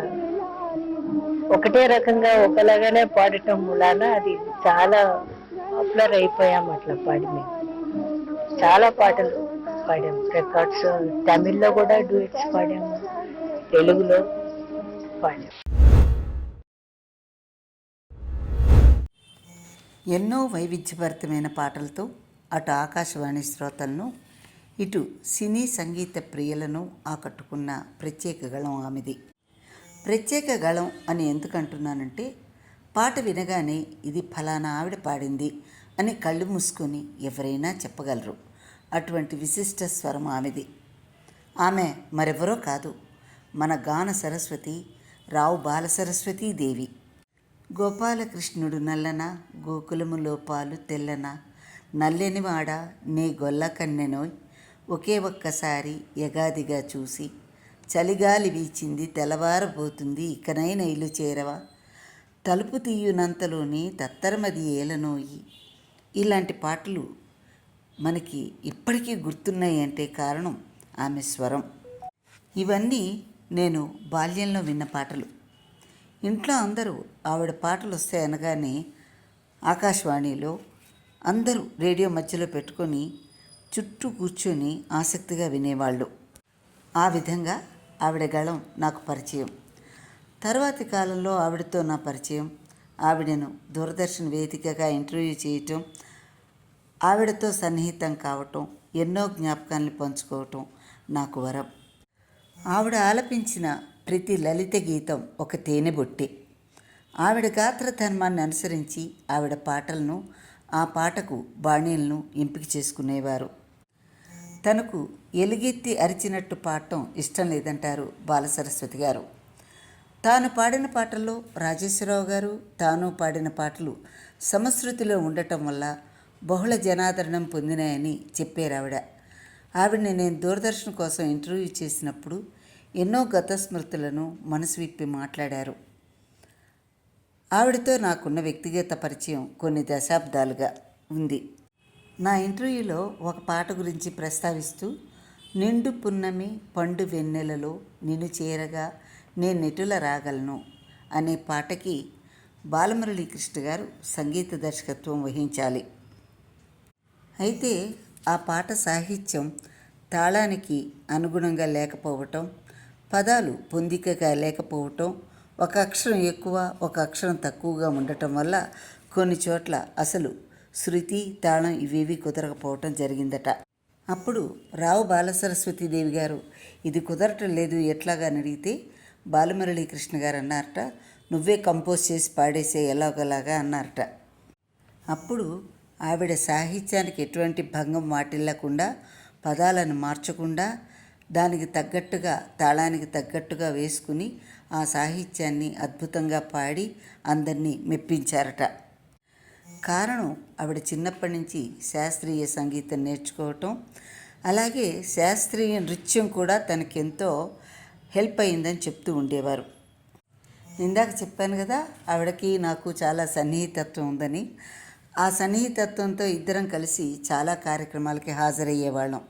ఒకటే రకంగా ఒకలాగానే పాడటం మూలాన అది చాలా పాపులర్ అయిపోయాం. అట్లా పాడి మేము చాలా పాటలు పాడాము, రికార్డ్స్. తమిళ్లో కూడా డ్యూయట్స్ పాడాము, తెలుగులో పాడాము. ఎన్నో వైవిధ్యభరితమైన పాటలతో అటు ఆకాశవాణి శ్రోతలను, ఇటు సినీ సంగీత ప్రియులను ఆకట్టుకున్న ప్రత్యేక గళం ఆమెది. ప్రత్యేక గళం అని ఎందుకంటున్నానంటే, పాట వినగానే ఇది ఫలానా ఆవిడ పాడింది అని కళ్ళు మూసుకొని ఎవరైనా చెప్పగలరు. అటువంటి విశిష్ట స్వరం ఆమెది. ఆమె మరెవరో కాదు, మన గాన సరస్వతి రావు బాలసరస్వతీ దేవి. గోపాలకృష్ణుడు నల్లన, గోకులములో పాలు తెల్లన, నల్లెనివాడ నే గొల్ల కన్నెనోయ్, ఒకే ఒక్కసారి యగాదిగా చూసి, చలిగాలి వీచింది తెల్లవారబోతుంది ఇకనైనా ఇల్లు చేరవా, తలుపు తీయునంతలోని తత్తరమది ఏలనోయి. ఇలాంటి పాటలు మనకి ఇప్పటికీ గుర్తున్నాయి అంటే కారణం ఆమె స్వరం. ఇవన్నీ నేను బాల్యంలో విన్న పాటలు. ఇంట్లో అందరూ ఆవిడ పాటలు వస్తాయనగానే ఆకాశవాణిలో అందరూ రేడియో మధ్యలో పెట్టుకొని చుట్టూ కూర్చొని ఆసక్తిగా వినేవాళ్ళు. ఆ విధంగా ఆవిడ గళం నాకు పరిచయం. తర్వాతి కాలంలో ఆవిడతో నా పరిచయం, ఆవిడను దూరదర్శన్ వేదికగా ఇంటర్వ్యూ చేయటం, ఆవిడతో సన్నిహితం కావటం, ఎన్నో జ్ఞాపకాలను పంచుకోవటం నాకు వరం. ఆవిడ ఆలపించిన ప్రతి లలిత గీతం ఒక తేనెబొట్టే. ఆవిడ గాత్రధర్మాన్ని అనుసరించి ఆవిడ పాటలను, ఆ పాటకు బాణీలను ఎంపిక చేసుకునేవారు. తనకు ఎలుగెత్తి అరిచినట్టు పాడటం ఇష్టం లేదంటారు బాలసరస్వతి గారు. తాను పాడిన పాటల్లో రాజేశ్వరరావు గారు తాను పాడిన పాటలు సమశృతిలో ఉండటం వల్ల బహుళ జనాదరణం పొందినాయని చెప్పారు ఆవిడని నేను దూరదర్శన్ కోసం ఇంటర్వ్యూ చేసినప్పుడు ఎన్నో గత స్మృతులను మనసు విప్పి మాట్లాడారు. ఆవిడతో నాకున్న వ్యక్తిగత పరిచయం కొన్ని దశాబ్దాలుగా ఉంది. నా ఇంటర్వ్యూలో ఒక పాట గురించి ప్రస్తావిస్తూ, నిండు పున్నమి పండు వెన్నెలలో నిన్ను చేరగా నేను నెటుల రాగలను అనే పాటకి బాలమురళీకృష్ణ గారు సంగీత దర్శకత్వం వహించాలి. అయితే ఆ పాట సాహిత్యం తాళానికి అనుగుణంగా లేకపోవటం, పదాలు పొందికగా లేకపోవటం, ఒక అక్షరం ఎక్కువ ఒక అక్షరం తక్కువగా ఉండటం వల్ల కొన్ని చోట్ల అసలు శృతి తాళం ఇవేవి కుదరకపోవటం జరిగిందట. అప్పుడు రావు బాలసరస్వతీదేవి గారు ఇది కుదరటం లేదు ఎట్లాగని అడిగితే బాలమురళీకృష్ణ గారు అన్నారట, నువ్వే కంపోజ్ చేసి పాడేసే ఎలాగలాగా అన్నారట. అప్పుడు ఆవిడ సాహిత్యానికి ఎటువంటి భంగం వాటిల్లకుండా, పదాలను మార్చకుండా దానికి తగ్గట్టుగా తాళానికి తగ్గట్టుగా వేసుకుని ఆ సాహిత్యాన్ని అద్భుతంగా పాడి అందరినీ మెప్పించారట. కారణం ఆవిడ చిన్నప్పటి నుంచి శాస్త్రీయ సంగీతం నేర్చుకోవటం, అలాగే శాస్త్రీయ నృత్యం కూడా తనకెంతో హెల్ప్ అయిందని చెప్తూ ఉండేవారు. ఇందాక చెప్పాను కదా ఆవిడకి నాకు చాలా సన్నిహితత్వం ఉందని. ఆ సన్నిహితత్వంతో ఇద్దరం కలిసి చాలా కార్యక్రమాలకి హాజరయ్యేవాళ్ళం.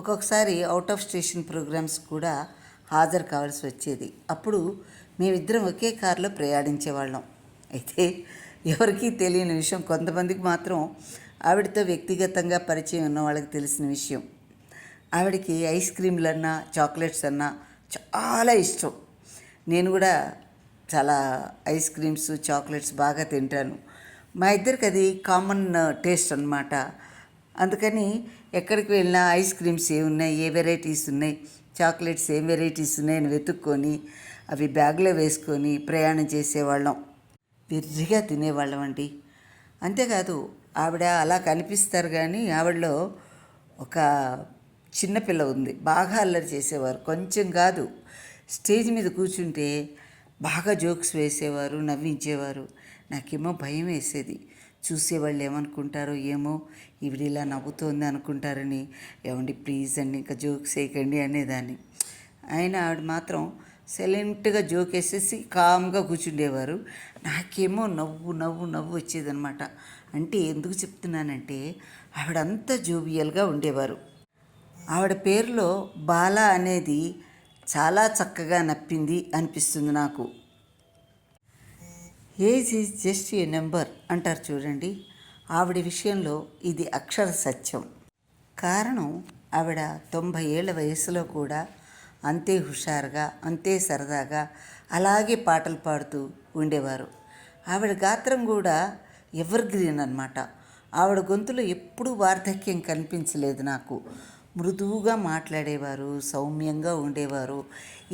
ఒక్కొక్కసారి అవుట్ ఆఫ్ స్టేషన్ ప్రోగ్రామ్స్ కూడా హాజరు కావాల్సి వచ్చేది. అప్పుడు మేమిద్దరం ఒకే కారులో ప్రయాణించేవాళ్ళం. అయితే ఎవరికీ తెలియని విషయం, కొంతమందికి మాత్రం ఆవిడతో వ్యక్తిగతంగా పరిచయం ఉన్న వాళ్ళకి తెలిసిన విషయం, ఆవిడకి ఐస్ క్రీమ్లన్నా చాక్లెట్స్ అన్నా చాలా ఇష్టం. నేను కూడా చాలా ఐస్ క్రీమ్స్ చాక్లెట్స్ బాగా తింటాను. మా ఇద్దరికి అది కామన్ టేస్ట్ అన్నమాట. అందుకని ఎక్కడికి వెళ్ళినా ఐస్ క్రీమ్స్ ఏమున్నాయి, ఏ వెరైటీస్ ఉన్నాయి, చాక్లెట్స్ ఏం వెరైటీస్ ఉన్నాయని వెతుక్కొని అవి బ్యాగ్లో వేసుకొని ప్రయాణం చేసేవాళ్ళం. బిర్రిగా తినేవాళ్ళం అండి. అంతేకాదు ఆవిడ అలా కనిపిస్తారు కానీ ఆవిడలో ఒక చిన్నపిల్ల ఉంది. బాగా అల్లరి చేసేవారు. కొంచెం కాదు, స్టేజ్ మీద కూర్చుంటే బాగా జోక్స్ వేసేవారు, నవ్వించేవారు. నాకేమో భయం వేసేది. చూసేవాళ్ళు ఏమనుకుంటారో ఏమో, ఈవిడ ఇలా నవ్వుతోంది అనుకుంటారని. ఏమండి ప్లీజ్ అండి ఇంకా జోక్స్ వేయకండి అనేదాన్ని. అయినా ఆవిడ మాత్రం సైలెంట్గా జోక్ వేసేసి కామ్గా కూర్చుండేవారు. నాకేమో నవ్వు నవ్వు నవ్వు వచ్చేదనమాట. అంటే ఎందుకు చెప్తున్నానంటే ఆవిడంతా జోవియల్గా ఉండేవారు. ఆవిడ పేరులో బాల అనేది చాలా చక్కగా నప్పింది అనిపిస్తుంది నాకు. Age is just a number అంటారు చూడండి, ఆవిడ విషయంలో ఇది అక్షర సత్యం. కారణం ఆవిడ 90 ఏళ్ల వయసులో కూడా అంతే హుషారుగా, అంతే సరదాగా అలాగే పాటలు పాడుతూ ఉండేవారు. ఆవిడ గాత్రం కూడా ఎవర్ గ్రీన్ అన్నమాట. ఆవిడ గొంతులో ఎప్పుడూ వార్ధక్యం కనిపించలేదు నాకు. మృదువుగా మాట్లాడేవారు, సౌమ్యంగా ఉండేవారు.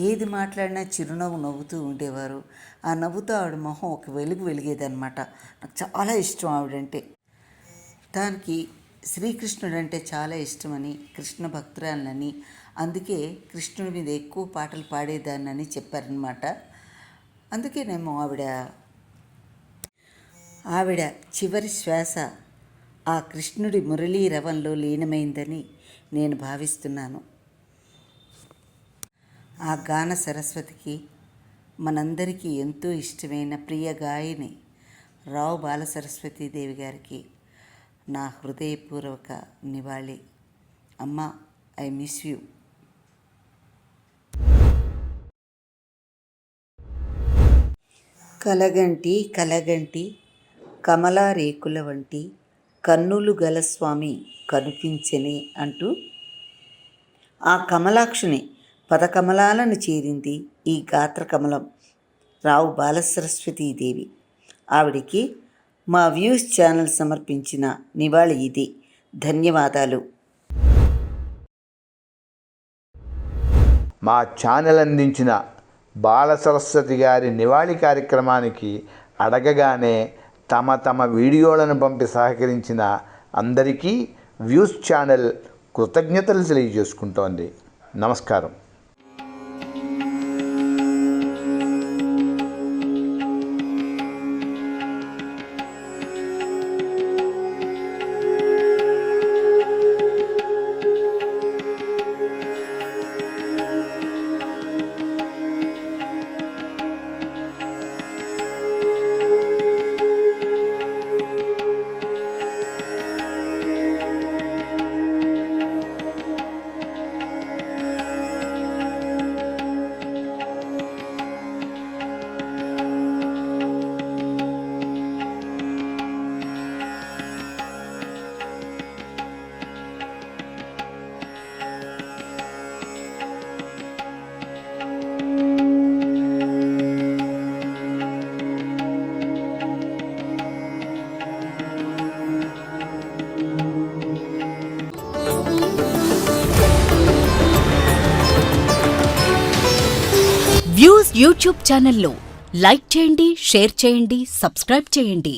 ఏది మాట్లాడినా చిరునవ్వు నవ్వుతూ ఉండేవారు. ఆ నవ్వుతో ఆవిడ మొహం ఒక వెలుగు వెలిగేదన్నమాట. నాకు చాలా ఇష్టం ఆవిడంటే. దానికి శ్రీకృష్ణుడంటే చాలా ఇష్టమని, కృష్ణ భక్తురాలని, అందుకే కృష్ణుడి మీద ఎక్కువ పాటలు పాడేదాన్నని చెప్పారనమాట. అందుకేనేమో ఆవిడ చివరి శ్వాస ఆ కృష్ణుడి మురళీ రవంలో లీనమైందని నేను భావిస్తున్నాను. ఆ గాన సరస్వతికి, మనందరికీ ఎంతో ఇష్టమైన ప్రియ గాయని రావు బాలసరస్వతీదేవి గారికి నా హృదయపూర్వక నివాళి. అమ్మ, ఐ మిస్ యూ. కలగంటి కలగంటి కమలా రేకుల వంటి కన్నులు గల స్వామి కనిపించనే అంటూ ఆ కమలాక్షిని పదకమలాలను చేరింది ఈ గాత్రకమలం రావు బాలసరస్వతీదేవి. ఆవిడికి మా వ్యూస్ ఛానల్ సమర్పించిన నివాళి ఇది. ధన్యవాదాలు. మా ఛానల్ అందించిన బాల సరస్వతి గారి నివాళి కార్యక్రమానికి అడగగానే తమ వీడియోలను పంపి సహకరించిన అందరికీ వ్యూస్ ఛానల్ కృతజ్ఞతలు తెలియజేసుకుంటోంది. నమస్కారం. వ్యూస్ యూట్యూబ్ ఛానల్లో లైక్ చేయండి, షేర్ చేయండి, సబ్స్క్రైబ్ చేయండి.